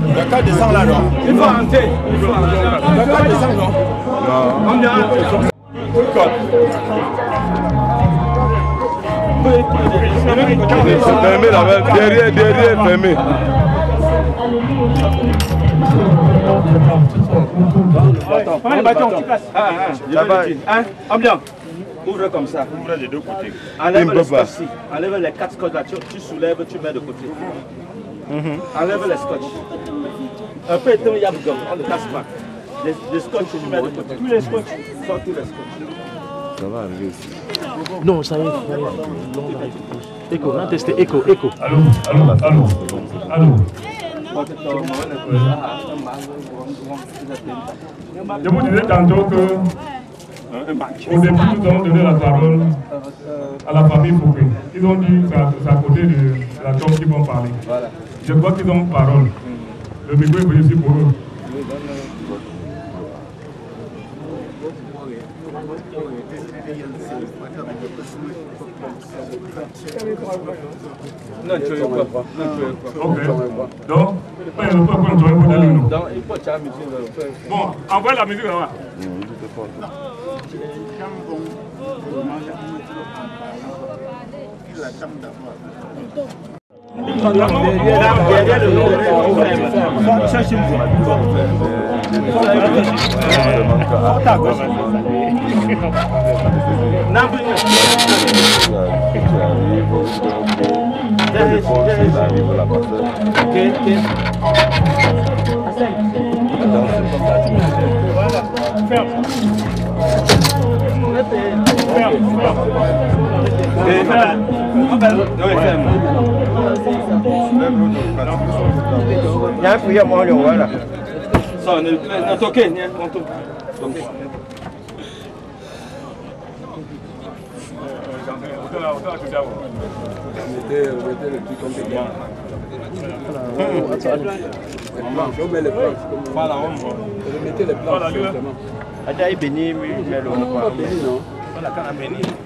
Le cas descend là, non? Il faut entrer. Le cas descend, non? On est c'est fermé là-bas, derrière fermé. Ambiance. Ouvre comme ça. Ouvre les deux côtés. Enlève les scotch. Enlève les 4 scotch là. Tu soulèves, tu mets de côté. Enlève les scotch. Un peu éteint, il y a on ne casse pas. Les scotch, tu mets de côté. Tous les scotch. Sors tous les scotch. Ça va arriver ici. Non, ça y est. Écho, on a testé. Écho. Allô. Je vous disais tantôt que au début, nous avons donné la parole à la famille Fokwe. Ils ont dit que c'est à côté de la tombe qu'ils vont parler. Je crois qu'ils ont parole. Le micro est venu ici pour eux. Non, tu veux pas. Ok. Donc, bon, envoie la musique là-bas. Nhà phía mong nhiều quá rồi.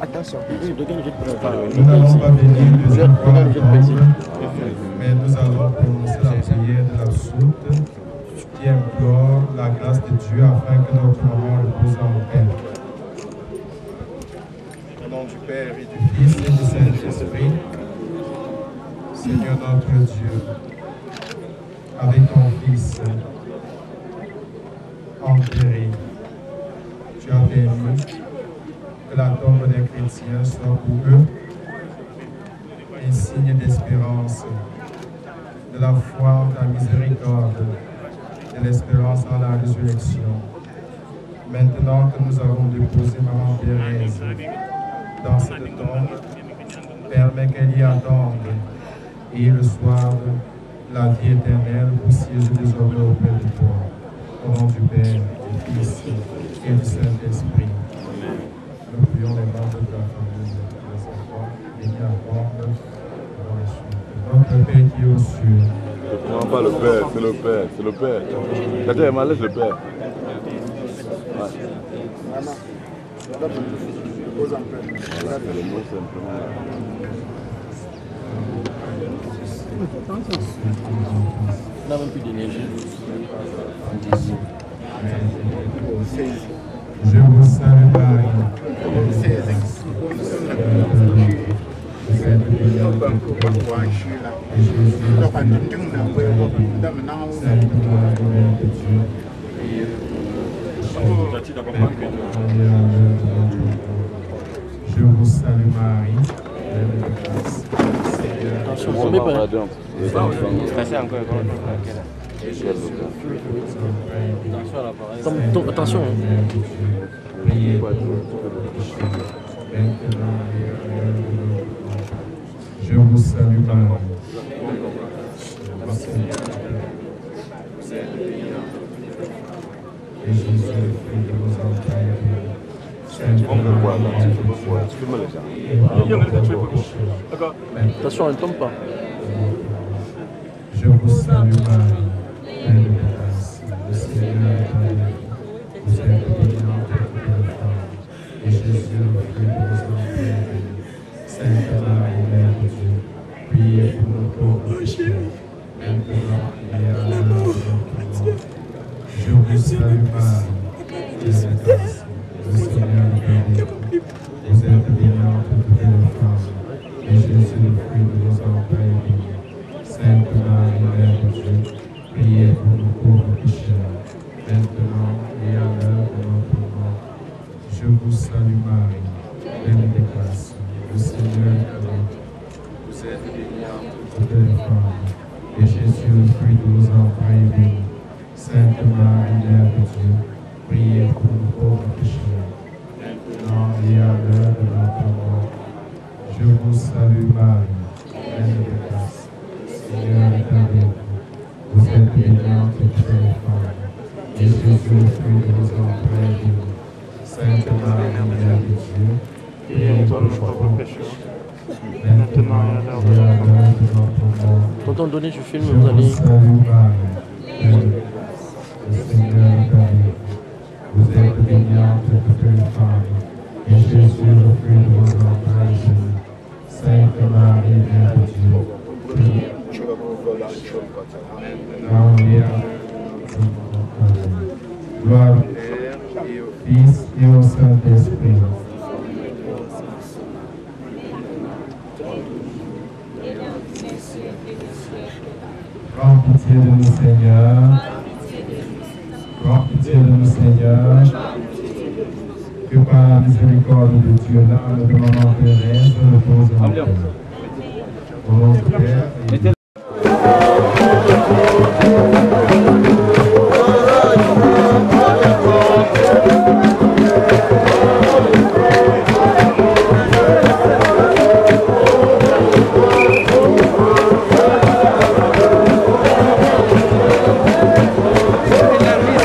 Attention, nous n'allons pas bénir le mais nous allons prononcer la prière de la soute qui implore la grâce de Dieu afin que notre maman repose en paix. Au nom du Père et du Fils et du Saint-Esprit, Seigneur notre Dieu, avec ton Fils enterré, tu as permis que la tombe des chrétiens soit pour eux un signe d'espérance, de la foi, de la miséricorde, de l'espérance en la résurrection. Maintenant que nous avons déposé Maman Thérèse dans cette tombe, permets qu'elle y attende et reçoive la vie éternelle pour siéger désormais auprès de toi. Au nom du Père, du Fils et du Saint-Esprit. Nous prions les membres de la famille, les enfants, et qui attendent avant la suite. Notre Père qui est aux cieux. Non, pas le Père, c'est le Père, c'est le Père. Quand mal, laisse le Père. Voilà, c'est le mot simplement. On n'a même plus d'énergie. Je vous salue Marie. Je vous salue Marie. Attention, on ne met pas. Attention. Je vous salue Marie. Et Jésus, le fruit de vos entrailles, Sainte Marie, Attention, elle ne tombe pas. je vous salue Marie, pleine de grâce, le Seigneur est avec vous. Vous êtes bénie entre toutes les femmes, et Jésus, le fruit de vos entrailles, Sainte Marie, Mère de Dieu, priez pour nous pauvres pécheurs, maintenant et à l'heure de notre mort. Je vous salue Marie, pleine de grâce, le Seigneur est avec vous. Vous êtes bénie entre toutes les femmes, et Jésus, le fruit de vos entrailles, est béni. Sainte Marie, Mère de Dieu, priez pour nous pauvres pécheurs, maintenant et à l'heure de notre mort. Je vous salue Marie, pleine de grâce, le Seigneur est avec vous. Vous êtes bénie entre toutes les femmes, et Jésus, le fruit de vos entrailles, est béni. Sainte Marie, Mère de Dieu, priez pour nous pauvres pécheurs, maintenant et à l'heure de notre mort. Je vous salue Marie, pleine de grâce, le Seigneur est avec vous. Vous êtes bénie entre toutes les femmes, et Jésus, le fruit de vos entrailles, est béni. Sainte Marie, Mère de Dieu, priez pour nous pauvres pécheurs, maintenant et à l'heure de notre mort. Tonton, donnez, je filme, Je vous vous allez. salue Marie, pleine de grâce, le Seigneur est avec vous. Vous êtes bénie entre toutes les femmes, et Jésus, le fruit de vos entrailles, est béni. Sainte Marie, Mère de Dieu, priez maintenant et à l'heure de notre mort. Gloire au Père et au Fils et au Saint-Esprit. Prends pitié de nous, Seigneur. Prends pitié de nous, Seigneur. Que par la miséricorde de Dieu, l'âme de Maman Thérèse repose en paix. Au nom du Père et du La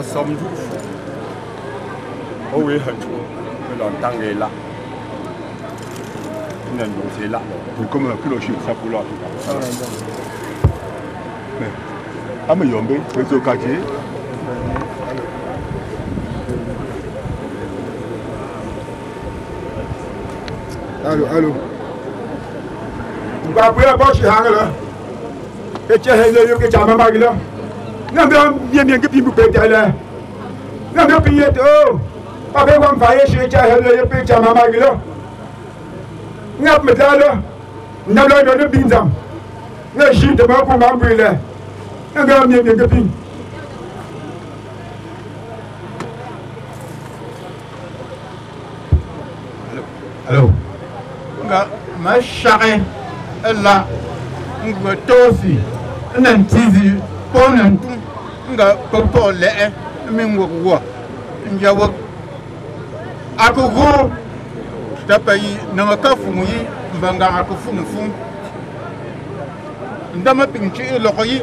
somme oui, longtemps est là. C'est là. Comme un kilo chien, ça pour là. Ah, mais yombe, c'est au quartier. Allô. Vous avez un bon chien là. Et tu as un peu de temps à ma gueule. Non, bien que tu me payes là. Non, mais payez tout. Avec un paye chez tu as un peu de temps à ma gueule. Non, mais là, non, non, binzam. Non, je te mets pour m'embrouiller. Non, bien que tu. Allô. Ma charrette là, nga tosi, nantizi, ponantu, nga popo le, mingwa, njawa. Akugo, tapayi, nangakafungi, mbanga akufungu. Ndama pinchi lokoyi,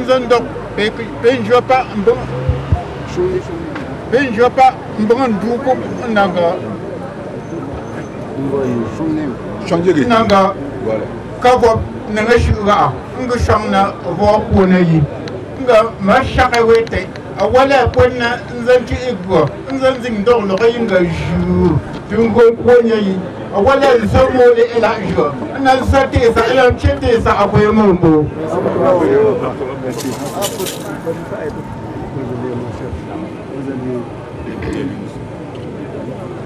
nzandok, penjapa, mbanga nduko, nanga. Changer les nanga kago nanga shuga nga shangna ro kona yi nga ma shaka wete awala kona nzanti igwa nzanzi ndor lo yinga ju tungo konya yi awala zomo le ela jo na zate sa ela chete sa akoye mombo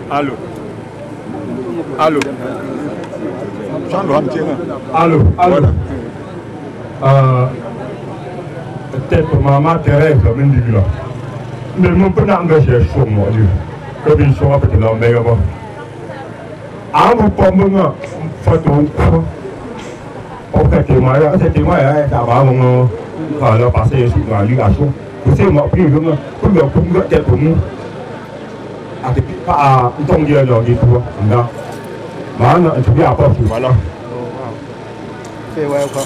Allô. Allô. Allô. Peut-être maman Thérèse, même du là. Mais mon peu d'engagé sur moi, comme ils sont peut-être là, mais avant. Ah, vous pouvez me faire tout. Pour que tu m'aies, ça va, on va passer sur la ligaison. Vous savez, moi, plus pour peut-être pour nous. Ah, depuis pas un temps de l'heure du tout. Mana, tu viens à porte, voilà. C'est ouais, quoi.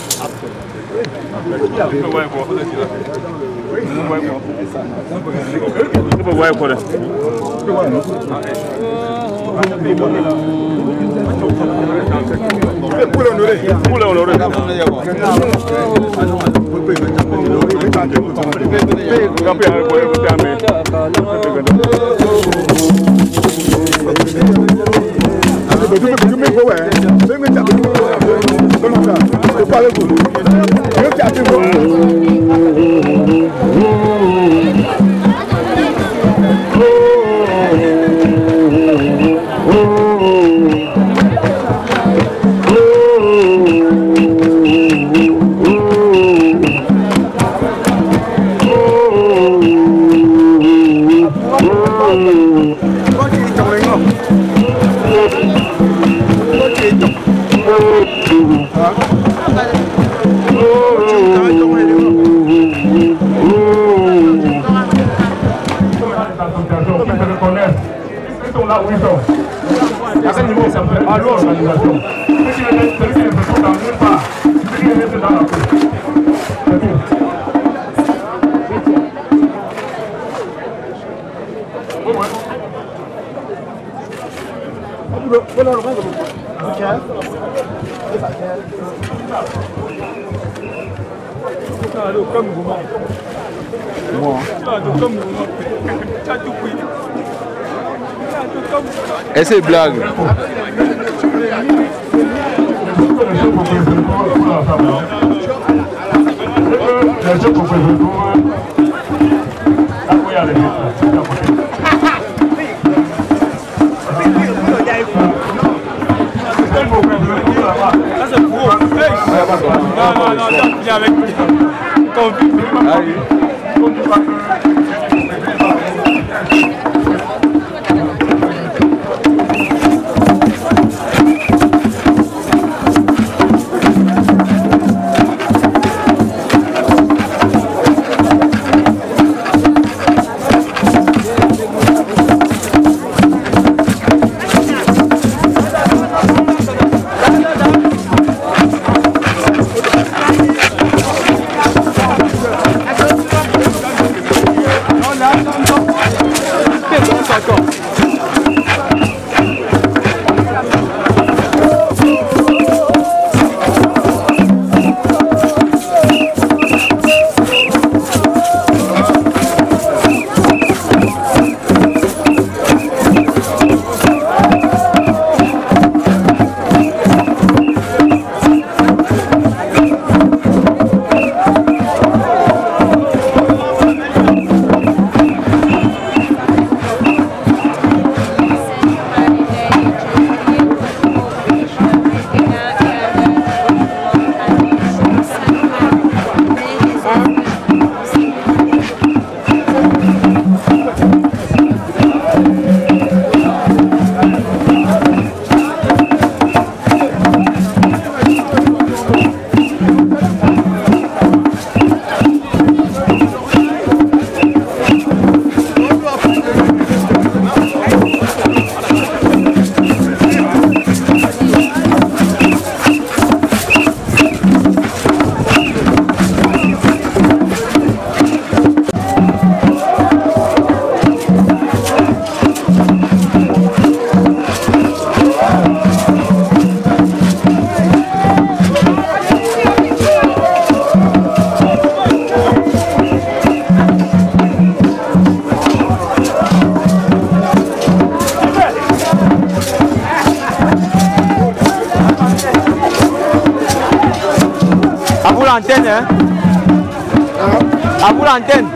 Et c'est blague. Non, viens avec moi. l'antenne, hein. À vous l'antenne.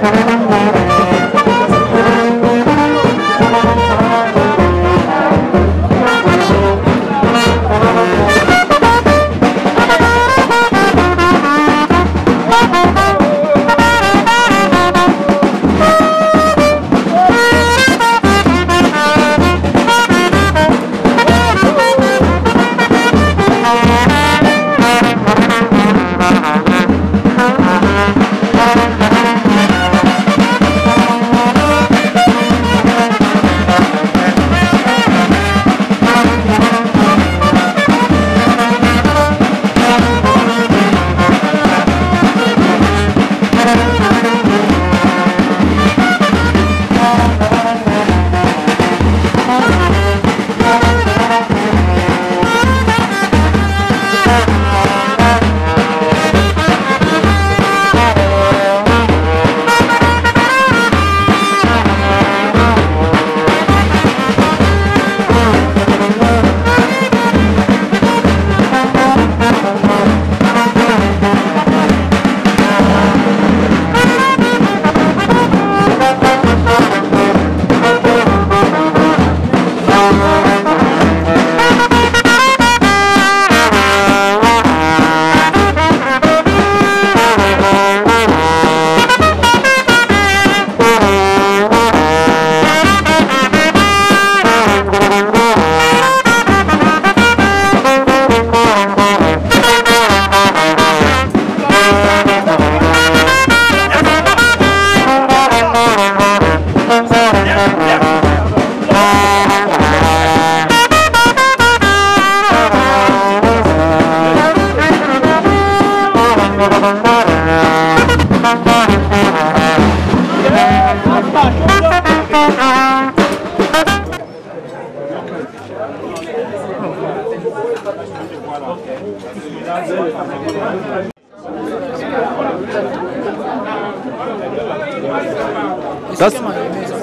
Thank you.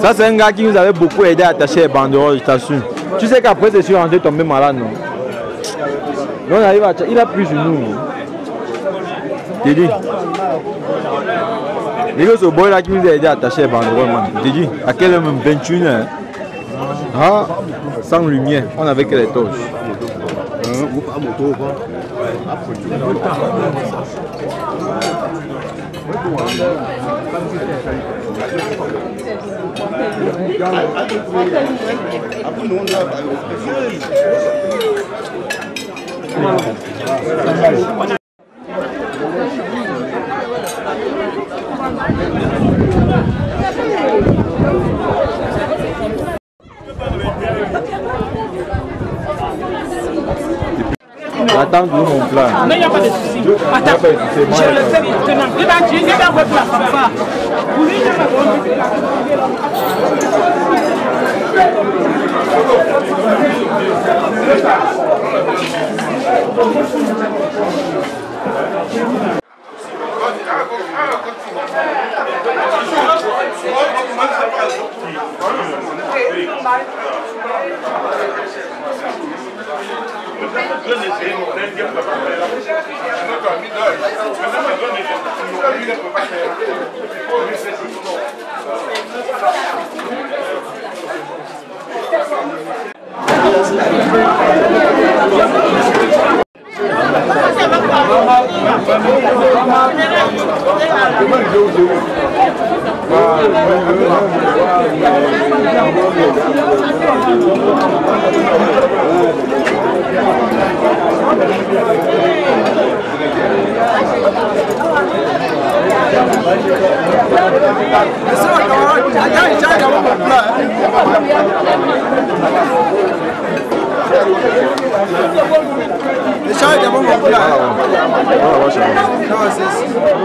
Ça c'est un gars qui nous avait beaucoup aidé à attacher les banderoles, je t'assure. Tu sais qu'après je suis rentré tombé malade, non? On arrive à... Il a pris sur nous. T'es dit. Il y a ce boy là qui nous a aidé à attacher les banderoles, man. T'es dit, à quelle heure même 21 h? Ah, sans lumière, on avait que les torches. Attends, mon plan. Non, il n'y a pas de souci. Attends, je le fais maintenant. Il va utiliser dans votre la fanfare. Vous lui dites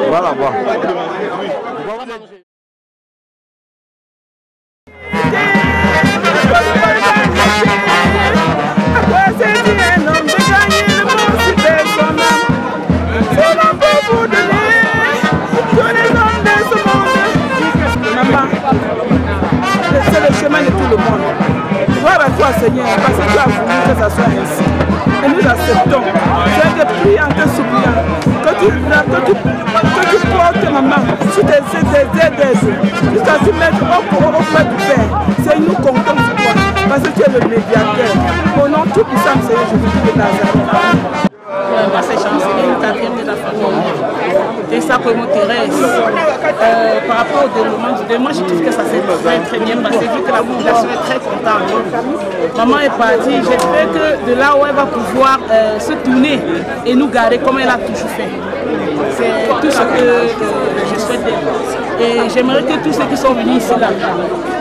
Voilà, voilà. c'est le chemin de tout le monde. Gloire à toi, Seigneur, parce que tu as voulu que ça soit ainsi. Et nous acceptons. C'est te priant, te suppliant, que tu portes maman sur tes aides, jusqu'à se mettre au fait du Père. C'est nous comptons sur toi, parce que tu es le médiateur. Au nom tout puissant, Seigneur Jésus-Christ de Nazareth. Cette chance, ta vie de la famille. Et ça, comme Thérèse, par rapport au déroulement du deuil, moi je trouve que ça s'est très bien passé, vu que la population est très contente. Maman est partie, j'espère que de là où elle va pouvoir se tourner et nous garder comme elle a toujours fait. C'est tout ce que je souhaite d'elle. Et j'aimerais que tous ceux qui sont venus ici, là,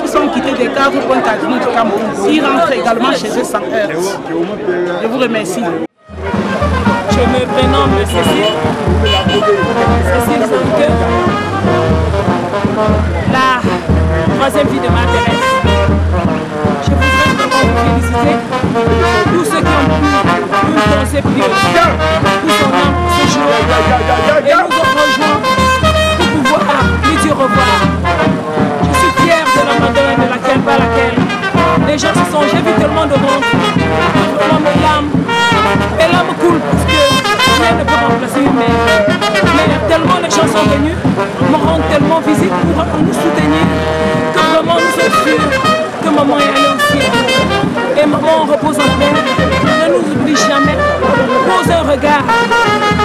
qui sont quittés des 4 points cardinaux du Cameroun, ils rentrent également chez eux sans heurts. Je vous remercie. Je me prénomme Cécile. Cécile Zonke, la troisième fille de ma Thérèse. Je voudrais vraiment vous féliciter tous ceux qui ont pu nous danser plus tout son âme ce jour et nous ont rejoints pour pouvoir lui dire au revoir. Je suis fière de la Madeleine par laquelle les gens se sont. J'ai vu tellement de monde, vraiment mes larmes coulent parce que rien ne peut remplacer une mère. Mais tellement les gens sont venus, me rendent tellement visite pour nous soutenir, que vraiment nous sommes sûrs que maman est allée aussi. Et maman repose en paix, ne nous oublie jamais, pose un regard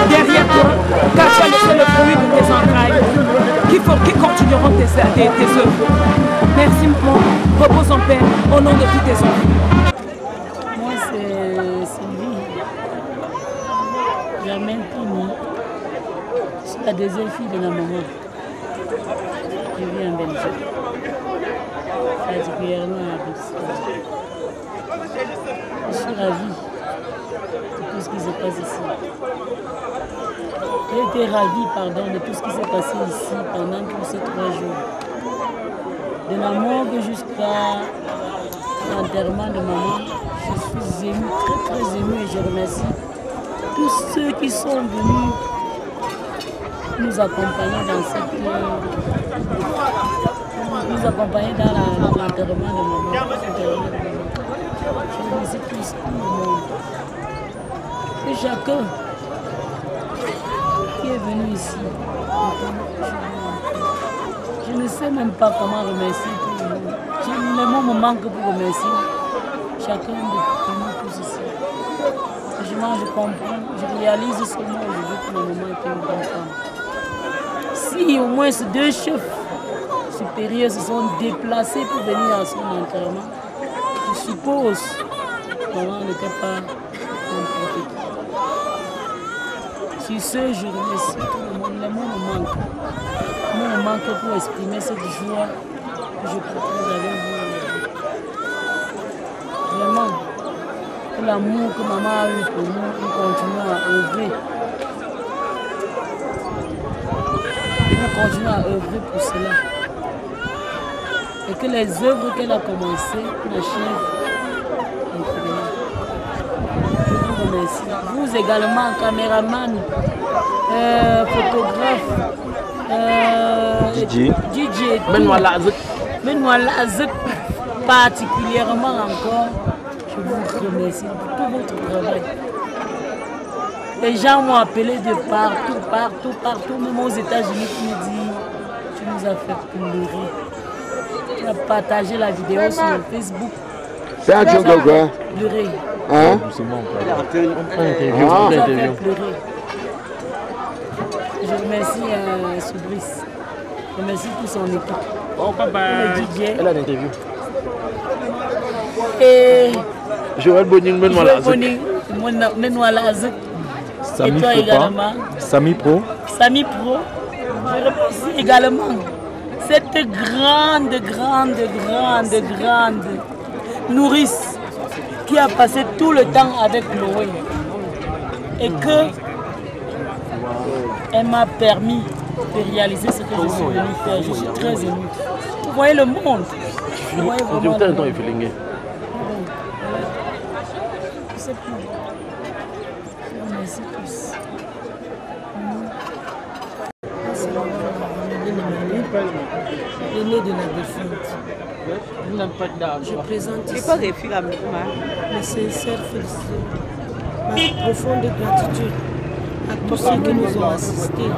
derrière toi, car tu as laissé le fruit de tes entrailles, qui continueront tes œuvres. Merci maman, repose en paix, au nom de tous tes enfants. Moi c'est Sylvie. Germaine Pini. Je suis la deuxième fille de la maman. Je vis en Belgique. Particulièrement à Bruxelles. Je suis ravie de tout ce qui se passe ici. J'ai été ravie, pardon, de tout ce qui s'est passé ici pendant tous ces 3 jours. De la morgue jusqu'à l'enterrement de maman, je suis émue, très émue, et je remercie tous ceux qui sont venus nous accompagner dans l'enterrement de maman. Je remercie tous le monde. Et chacun qui est venu ici. Je ne sais même pas comment remercier tout le monde. Le mot me manque pour remercier chacun de nous tous ici. Je comprends, je réalise seulement aujourd'hui que ma maman était une bonne femme. Si au moins ces 2 chefs supérieurs se sont déplacés pour venir à son enterrement, je suppose que maman n'était pas n'importe qui. Sur ce, je remercie tout le monde. Les mots me manquent. Les mots me manquent pour exprimer cette joie que je partage avec vous. Vraiment, que l'amour que maman a eu pour nous, nous continuons à œuvrer. Nous continuons à œuvrer pour cela. Et que les œuvres qu'elle a commencées n'achèvent infiniment. Je vous remercie. Vous également, caméraman, photographe, DJ, Benoît Lazek, particulièrement encore, je vous remercie pour tout votre travail. Les gens m'ont appelé de partout, même aux États-Unis, qui me disent tu nous as fait pleurer. Tu as partagé la vidéo sur Facebook. C'est un jour de quoi? Pleurer. Hein? Je remercie Soubris. Je remercie toute son équipe. Le DJ. Elle a l'interview. Et Joël Boning, Benoît Lazek. Samy et toi Pro, également. Samy Pro. Samy Pro. Je remercie également cette grande nourrice qui a passé tout le temps avec Noé et que elle m'a permis de réaliser ce que je suis venu faire. Je suis très émue. Vous voyez le monde. Vous voyez vraiment le monde. C'est plus. Merci tous. L'aîné de la défunte. Je présente ici mes sincères félicitations, ma profonde gratitude à tous ceux qui nous ont assistés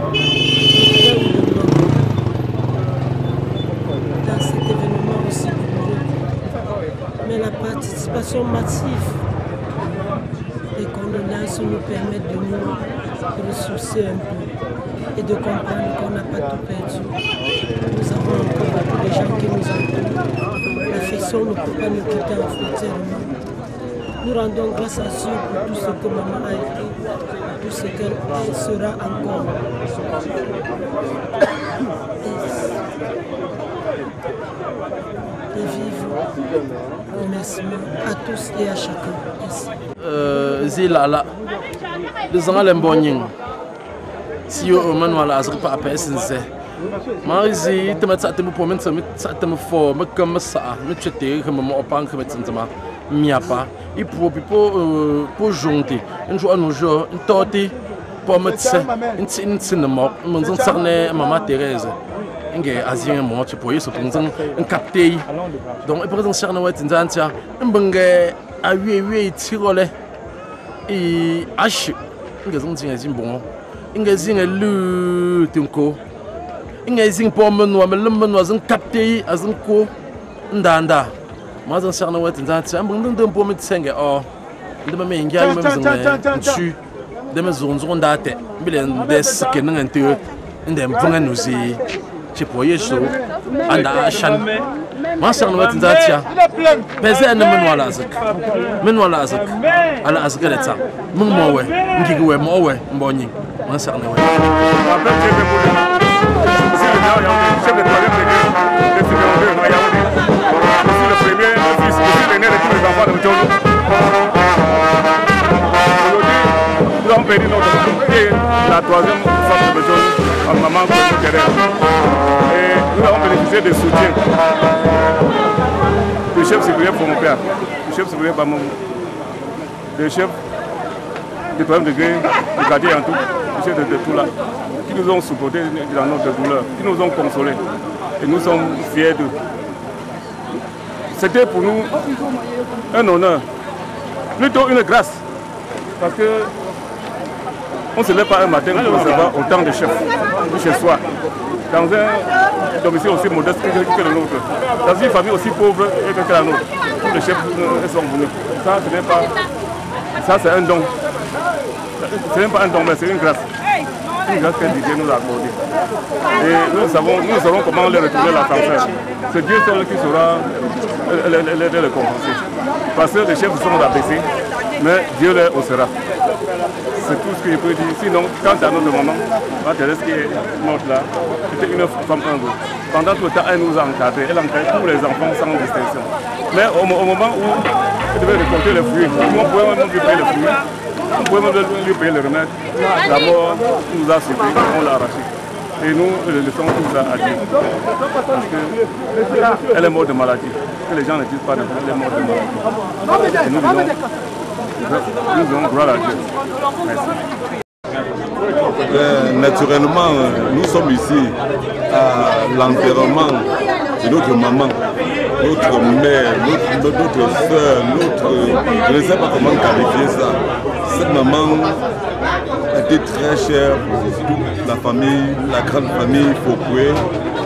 dans cet événement aussi douloureux. Mais la participation massive des condoléances nous permettent de nous ressourcer un peu et de comprendre qu'on n'a pas tout perdu. Nous avons encore beaucoup de gens qui nous entourent. L'affection ne peut pas nous quitter en frontière. Nous rendons grâce à Dieu pour tout ce que maman a été, pour tout ce qu'elle sera encore. Et vivre remerciement à tous et à chacun. Merci. Zilala, les gens les bons. Si vous Benoît Lazek pas appelé sincère. Marizi, tu m'as dit que pour moi, tu m'as fait, mais comme ça, mais tu t'es que maman a pas encore mis ça, m'y a pas. Et pour jonter, un jour nous jouons, une tortue, pour me dire, une cinéma, mon cerné maman Thérèse. Inge Asien mo tu poye so tunzang un capté donc et présent cerné ouais tinzantia un bangé a oui tirole et h inge zonzinga zimbon inge zinga lu tunko inge zing pomme no me zon capté azon ko ndanda moi zon cerné ouais tinzantia un bangé de pomme tsenga oh de me ingia me zon tu de me zon date bilen des kenan ante ndem vanga nuzi tu poye so anda shan ma san wat zatia pese en Benoît Lazek ala azgaleta mun mo we ngigi we mo we mbonyi ma san we le premier, le fils, le l'aîné de tous les enfants de Mtolo. terrain. Et nous avons bénéficié des soutiens du chef supérieur pour mon père, du chef supérieur Bamon, des chefs du 3e degré, du quartier en tout, du chef de tout là, qui nous ont supportés dans notre douleur, qui nous ont consolés. Et nous sommes fiers d'eux. C'était pour nous un honneur, plutôt une grâce, parce que on ne se lève pas un matin pour recevoir autant de chefs chez soi, dans un domicile aussi modeste que le nôtre, dans une famille aussi pauvre que la nôtre. Tous les chefs sont venus. Ça, ce n'est pas... Ça, c'est un don. Ce n'est pas un don, mais c'est une grâce. Une grâce que Dieu nous a accordée. Et nous saurons comment les retourner la cancer. C'est Dieu seul qui saura les compenser. Parce que les chefs sont abaissés, mais Dieu les haussera. C'est tout ce que je peux dire. Sinon, quant à notre maman, ma Thérèse qui est morte là, c'était une femme humble. Pendant tout le temps, elle nous a encadrés. Elle encadrait tous les enfants sans distinction. Mais au moment où elle devait récolter les fruits, on pouvait même lui payer les fruits, on pouvait même lui payer les remèdes. La mort nous a surpris, on l'a arraché. Et nous, le laissons tout ça à Dieu. Parce qu'elle est morte de maladie. Que les gens ne disent pas de elle est morte de maladie. Et nous disons gloire à Dieu. Merci. Naturellement, nous sommes ici à l'enterrement de notre maman, notre mère, notre soeur, je ne sais pas comment qualifier ça. Cette maman était très chère pour toute la famille, la grande famille Fokwe,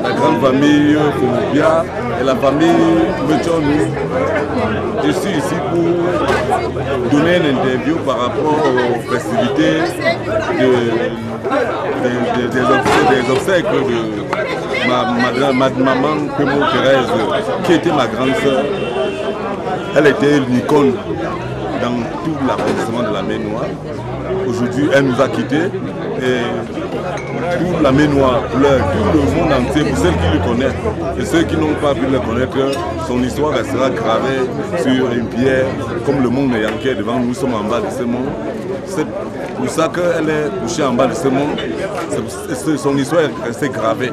la grande famille Fomobia et la famille Mechonu. Je suis ici pour donner une interview par rapport aux festivités des obsèques de ma maman Pemo Thérèse, qui était ma grande sœur. Elle était une icône dans tout l'arrondissement de la Maine-Noire. Aujourd'hui, elle nous a quittés et toute la Maine-Noire pleure, tout le monde entier, pour ceux qui le connaissent. Et ceux qui n'ont pas pu le connaître, son histoire restera gravée sur une pierre, comme le monde Yankee devant nous, sommes en bas de ce monde. C'est pour ça qu'elle est couchée en bas de ce monde. Son histoire est restée gravée.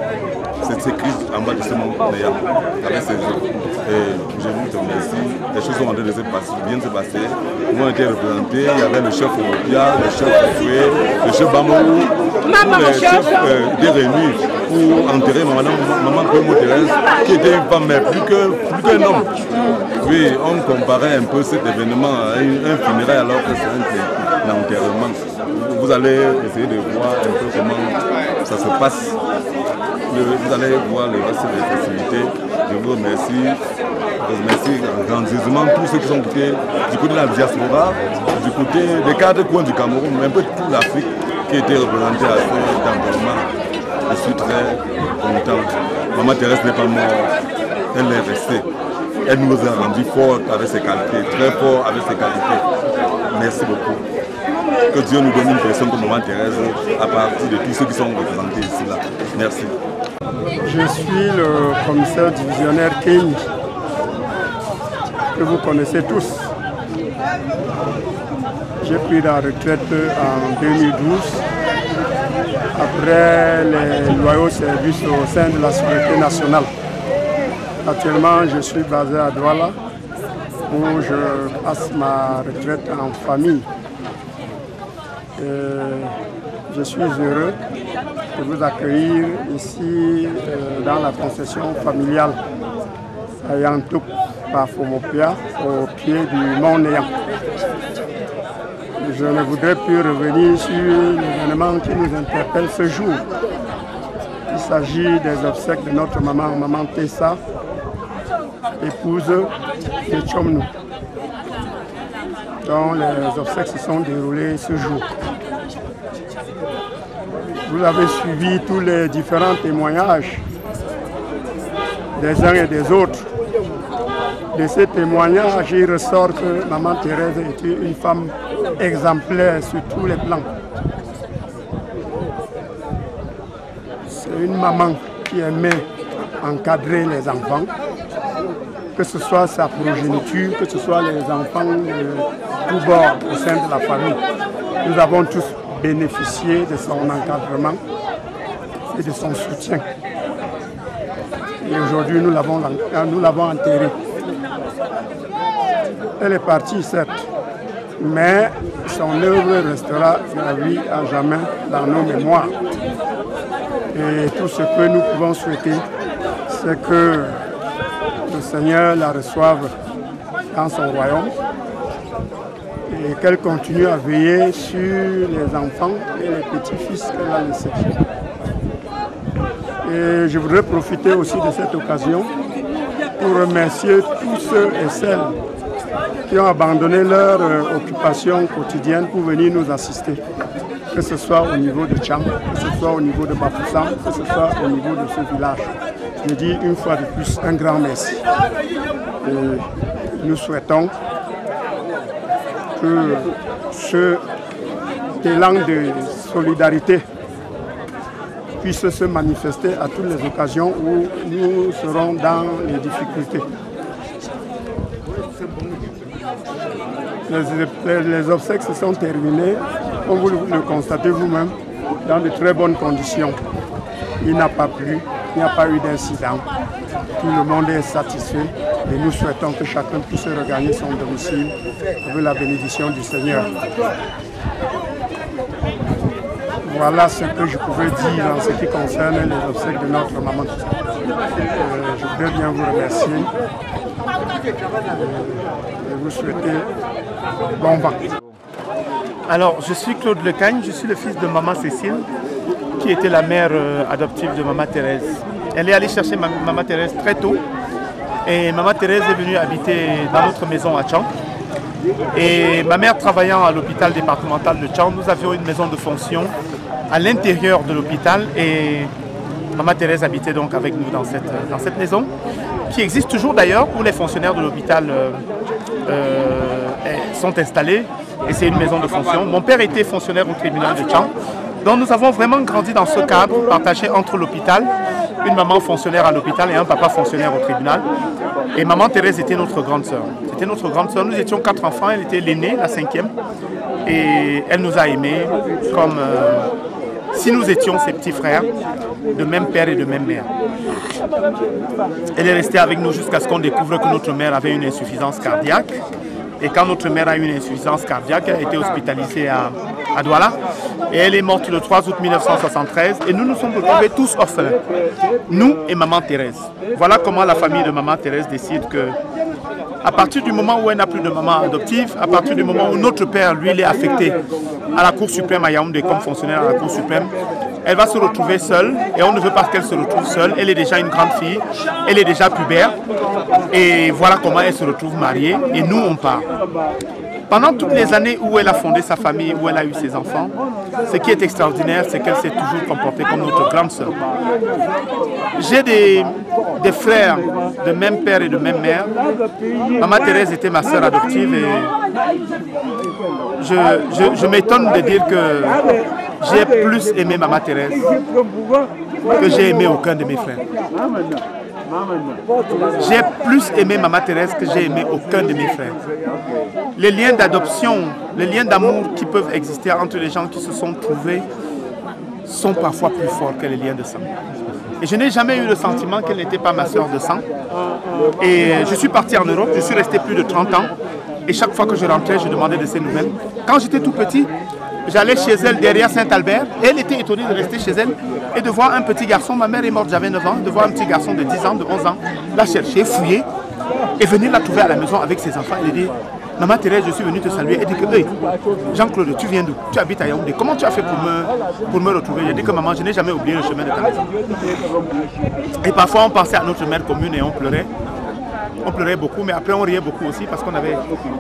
C'est écrit en bas de ce monde avec ses œuvres. Et je vous remercie. Les choses sont en train de bien se passer. Nous avons été représentés. Il y avait le chef Obia, le chef Foué, le chef Bamou. Les chefs étaient réunis pour enterrer maman Pemo Thérèse, qui était une femme, mais plus qu'un homme. Oui, on comparait un peu cet événement à un funérail alors que c'est un enterrement. Vous allez essayer de voir un peu comment ça se passe. Vous allez voir le reste des festivités. Je vous remercie. Je remercie grandieusement tous ceux qui sont quittés du côté de la diaspora, du côté des 4 coins du Cameroun, mais un peu toute l'Afrique qui était représentée à cet enterrement. Je suis très contente. Maman Thérèse n'est pas morte, elle est restée. Elle nous a rendu forts avec ses qualités, très forts avec ses qualités. Merci beaucoup. Que Dieu nous donne une personne comme Maman Thérèse à partir de tous ceux qui sont représentés ici. Là. Merci. Je suis le commissaire divisionnaire Kenny, que vous connaissez tous. J'ai pris la retraite en 2012, après les loyaux services au sein de la Sécurité nationale. Actuellement, je suis basé à Douala, où je passe ma retraite en famille. Je suis heureux de vous accueillir ici dans la concession familiale à Yantouk, par Fomopia, au pied du Mont Néant. Je ne voudrais plus revenir sur l'événement qui nous interpelle ce jour. Il s'agit des obsèques de notre maman Tessa, épouse de Tchomnou, dont les obsèques se sont déroulées ce jour. Vous avez suivi tous les différents témoignages des uns et des autres. De ces témoignages, il ressort que Maman Thérèse était une femme exemplaire sur tous les plans. C'est une maman qui aimait encadrer les enfants, que ce soit sa progéniture, que ce soit les enfants de tous bords au sein de la famille. Nous avons tous bénéficié de son encadrement. et de son soutien. Et aujourd'hui, nous l'avons enterrée. Elle est partie, certes, mais son œuvre restera gravie à jamais dans nos mémoires. Et tout ce que nous pouvons souhaiter, c'est que le Seigneur la reçoive dans son royaume et qu'elle continue à veiller sur les enfants et les petits-fils qu'elle a laissés. Et je voudrais profiter aussi de cette occasion pour remercier tous ceux et celles qui ont abandonné leur occupation quotidienne pour venir nous assister. Que ce soit au niveau de Tcham, que ce soit au niveau de Bafoussam, que ce soit au niveau de ce village. Je dis une fois de plus un grand merci. Et nous souhaitons que ce élan de solidarité puisse se manifester à toutes les occasions où nous serons dans les difficultés. Les obsèques se sont terminées, comme vous le constatez vous-même, dans de très bonnes conditions. Il n'a pas plu, il n'y a pas eu d'incident. Tout le monde est satisfait et nous souhaitons que chacun puisse regagner son domicile avec la bénédiction du Seigneur. Voilà ce que je pouvais dire en ce qui concerne les obsèques de notre maman. Je voudrais bien vous remercier et vous souhaiter bon vent. Alors, je suis Claude Lecagne, je suis le fils de maman Cécile, qui était la mère adoptive de maman Thérèse. Elle est allée chercher maman Thérèse très tôt et maman Thérèse est venue habiter dans notre maison à Tcham. Et ma mère travaillant à l'hôpital départemental de Tcham, nous avions une maison de fonction à l'intérieur de l'hôpital et maman Thérèse habitait donc avec nous dans cette maison, qui existe toujours d'ailleurs, où les fonctionnaires de l'hôpital sont installés, et c'est une maison de fonction. Mon père était fonctionnaire au tribunal de Tcham, donc nous avons vraiment grandi dans ce cadre, partagé entre l'hôpital, une maman fonctionnaire à l'hôpital et un papa fonctionnaire au tribunal. Et maman Thérèse était notre grande sœur. C'était notre grande sœur, nous étions 4 enfants, elle était l'aînée, la 5e, et elle nous a aimés comme si nous étions ses petits frères, de même père et de même mère. Elle est restée avec nous jusqu'à ce qu'on découvre que notre mère avait une insuffisance cardiaque. Et quand notre mère a eu une insuffisance cardiaque, elle a été hospitalisée à Douala. Et elle est morte le 3 août 1973. Et nous nous sommes retrouvés tous orphelins. Nous et maman Thérèse. Voilà comment la famille de maman Thérèse décide que, à partir du moment où elle n'a plus de maman adoptive, à partir du moment où notre père, lui, il est affecté à la Cour suprême à Yaoundé comme fonctionnaire à la Cour suprême, elle va se retrouver seule et on ne veut pas qu'elle se retrouve seule. Elle est déjà une grande fille, elle est déjà pubère et voilà comment elle se retrouve mariée et nous on part. Pendant toutes les années où elle a fondé sa famille, où elle a eu ses enfants, ce qui est extraordinaire, c'est qu'elle s'est toujours comportée comme notre grande sœur. J'ai des frères de même père et de même mère. Maman Thérèse était ma sœur adoptive et je m'étonne de dire que j'ai plus aimé maman Thérèse que j'ai aimé aucun de mes frères. J'ai plus aimé maman Thérèse que j'ai aimé aucun de mes frères. Les liens d'adoption, les liens d'amour qui peuvent exister entre les gens qui se sont trouvés sont parfois plus forts que les liens de sang. Et je n'ai jamais eu le sentiment qu'elle n'était pas ma sœur de sang. Et je suis parti en Europe, je suis resté plus de 30 ans. Et chaque fois que je rentrais, je demandais de ses nouvelles. Quand j'étais tout petit, j'allais chez elle derrière Saint-Albert. Elle était étonnée de rester chez elle et de voir un petit garçon. Ma mère est morte, j'avais 9 ans. De voir un petit garçon de 10 ans, de 11 ans, la chercher, fouiller et venir la trouver à la maison avec ses enfants. Elle dit, maman Thérèse, je suis venue te saluer. Elle dit que, hey, Jean-Claude, tu viens d'où? Tu habites à Yaoundé. Comment tu as fait pour me retrouver? J'ai dit que maman, je n'ai jamais oublié le chemin de ta maison. Et parfois, on pensait à notre mère commune et on pleurait. On pleurait beaucoup, mais après on riait beaucoup aussi parce qu'on avait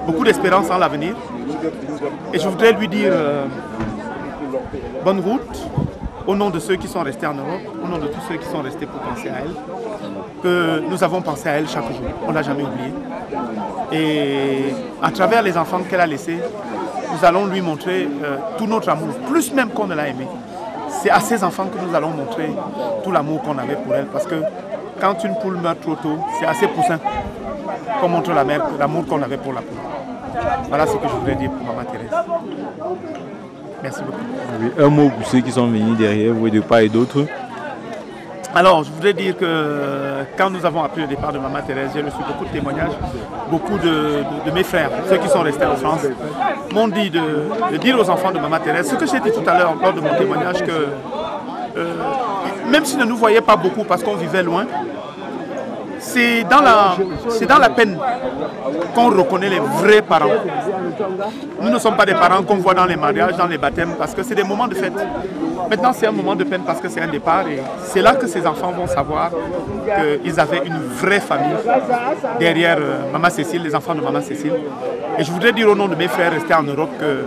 beaucoup d'espérance en l'avenir. Et je voudrais lui dire bonne route au nom de ceux qui sont restés en Europe, au nom de tous ceux qui sont restés pour penser à elle, que nous avons pensé à elle chaque jour. On ne l'a jamais oublié. Et à travers les enfants qu'elle a laissés, nous allons lui montrer tout notre amour, plus même qu'on ne l'a aimé. C'est à ces enfants que nous allons montrer tout l'amour qu'on avait pour elle, parce que quand une poule meurt trop tôt, c'est assez poussin qu'on montre la mère l'amour qu'on avait pour la poule. Voilà ce que je voudrais dire pour maman Thérèse. Merci beaucoup. Oui, un mot pour ceux qui sont venus derrière vous et de part et d'autre. Alors, je voudrais dire que quand nous avons appris le départ de Maman Thérèse, j'ai reçu beaucoup de témoignages. Beaucoup de mes frères, ceux qui sont restés en France, m'ont dit de dire aux enfants de Maman Thérèse, ce que j'ai dit tout à l'heure lors de mon témoignage, que même s'ils ne nous voyaient pas beaucoup parce qu'on vivait loin, c'est dans la peine qu'on reconnaît les vrais parents. Nous ne sommes pas des parents qu'on voit dans les mariages, dans les baptêmes, parce que c'est des moments de fête. Maintenant, c'est un moment de peine parce que c'est un départ et c'est là que ces enfants vont savoir qu'ils avaient une vraie famille derrière Maman Cécile, les enfants de Maman Cécile. Et je voudrais dire au nom de mes frères restés en Europe que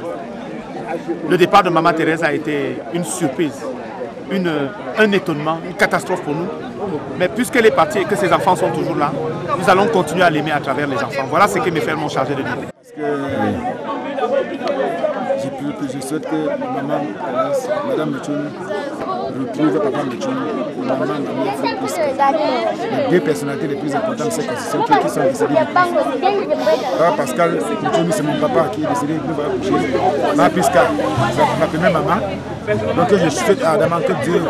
le départ de Maman Thérèse a été une surprise, un étonnement, une catastrophe pour nous. Mais puisqu'elle est partie et que ses enfants sont toujours là, nous allons continuer à l'aimer à travers les enfants. Voilà ce que mes frères m'ont chargé de dire. Je souhaite que maman, madame Metchoun, retrouve papa Metchoun, maman, les deux personnalités les plus importantes de cette constitution qui sont décédées depuis. Pascal Metchoun, c'est mon papa qui est décédé, nous va coucher. Ma Pisca, ma première maman. Donc je souhaite ardemment que Dieu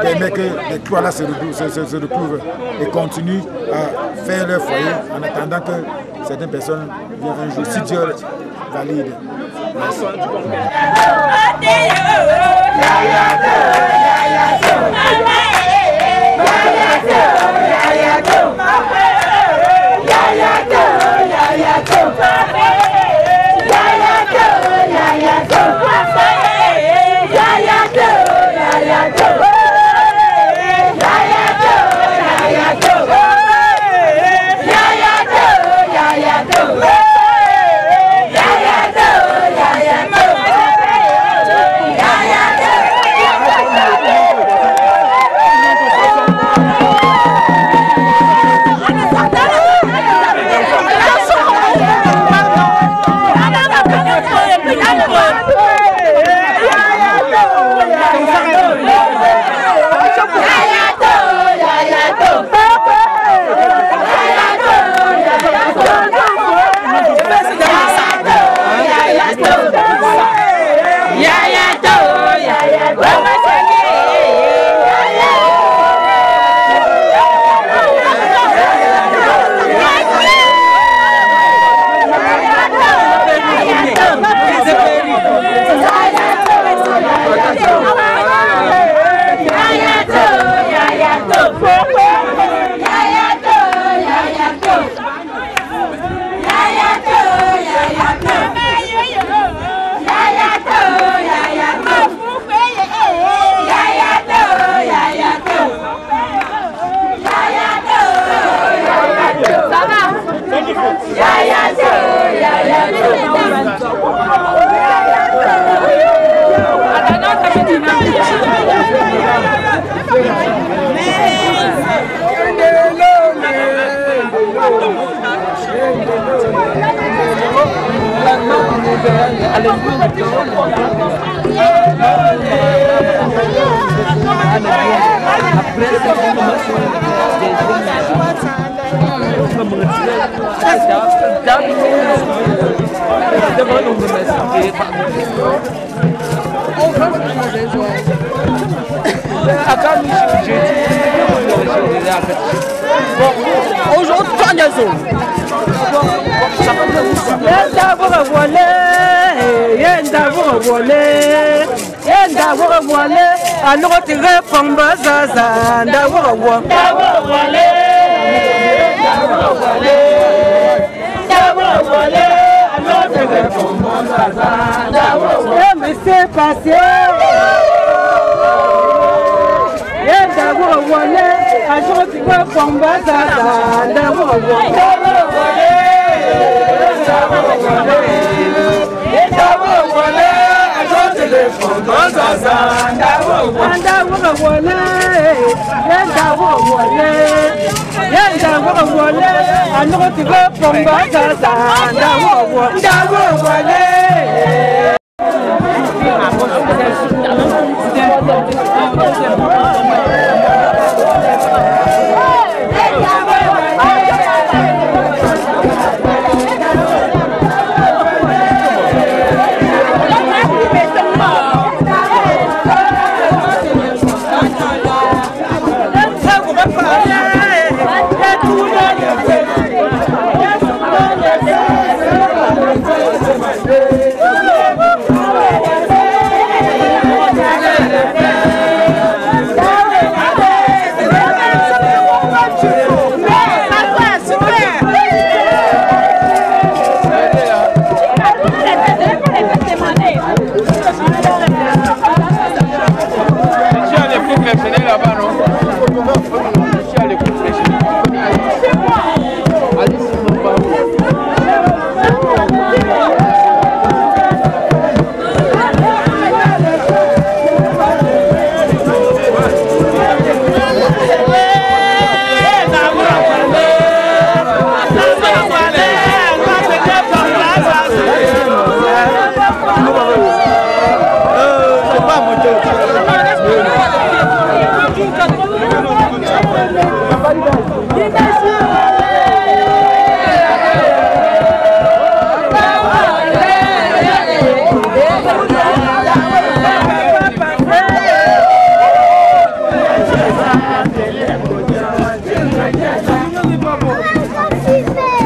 permet que les trois là se retrouvent et continuent à faire leur foyer en attendant que certaines personnes viennent un jour, si Dieu valide. Merci.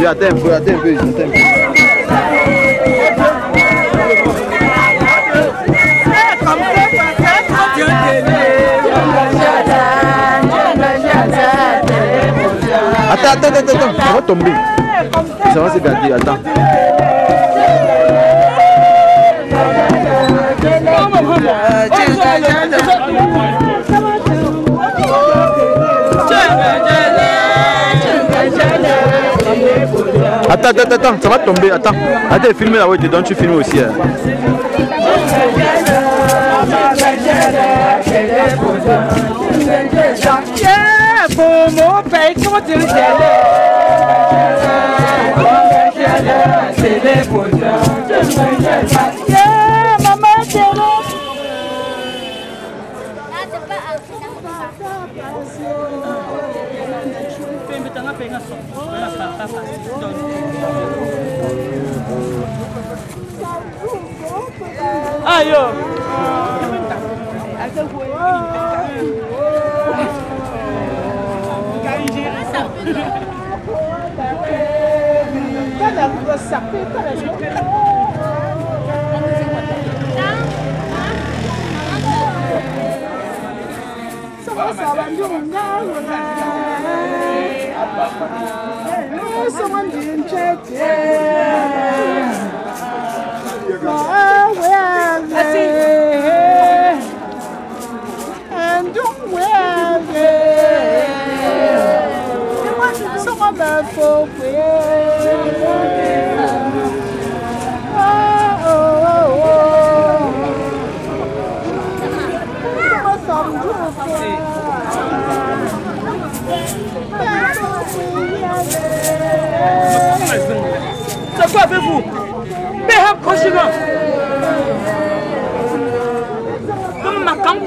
Attends un peu, attends un peu. Attends, ça va tomber. Ça va se garder, attends. Attends, ça va tomber, attends. Attends, filmer là, ouais, dedans, tu filmes aussi. Hein. Ayo. C'est quoi avez-vous? Béham Koshima. Comme ma camp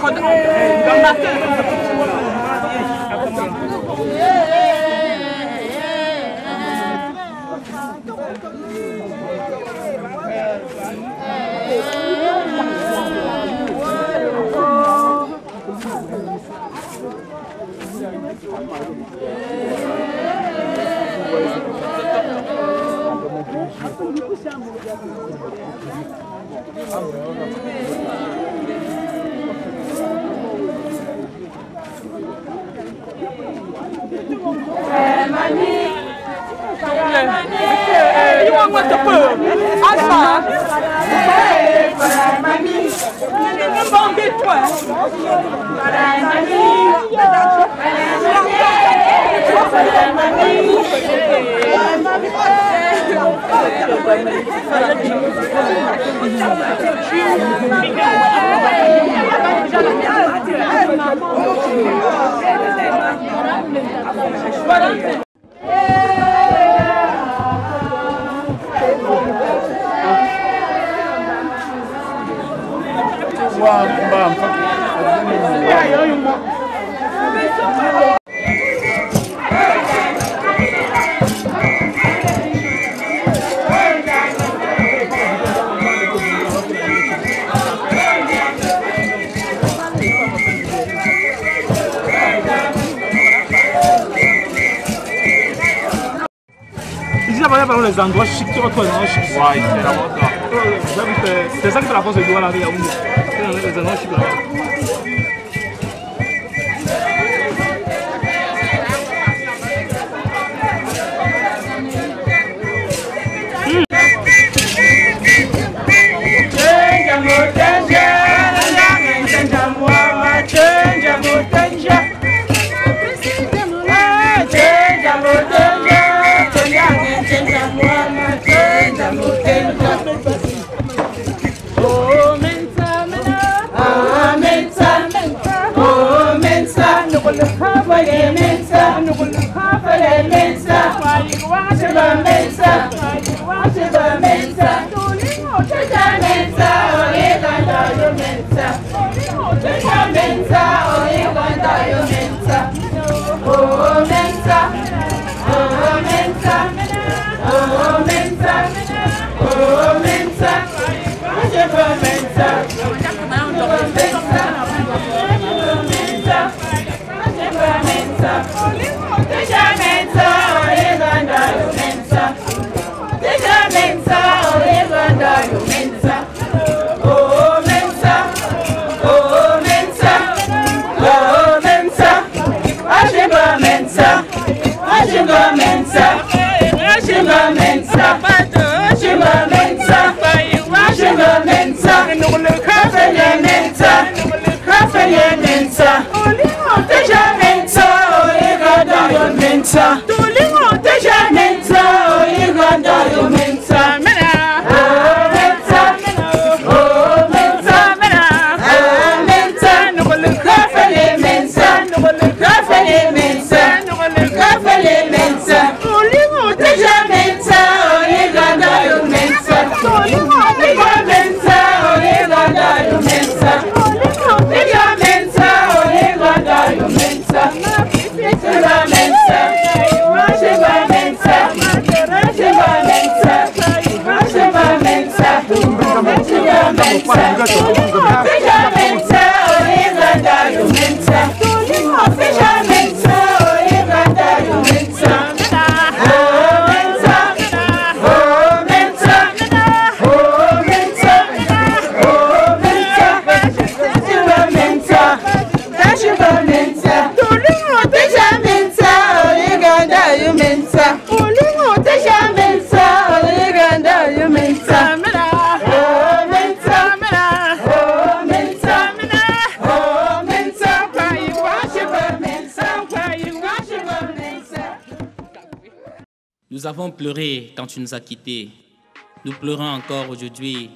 a vraiment les endroits chics, tu retrouves les endroits chics. Ouais, c'est vraiment ça. C'est ça qui fait la force de Douala avec Yaoundé. Les endroits chics là-bas. Nous avons pleuré quand tu nous as quittés. Nous pleurons encore aujourd'hui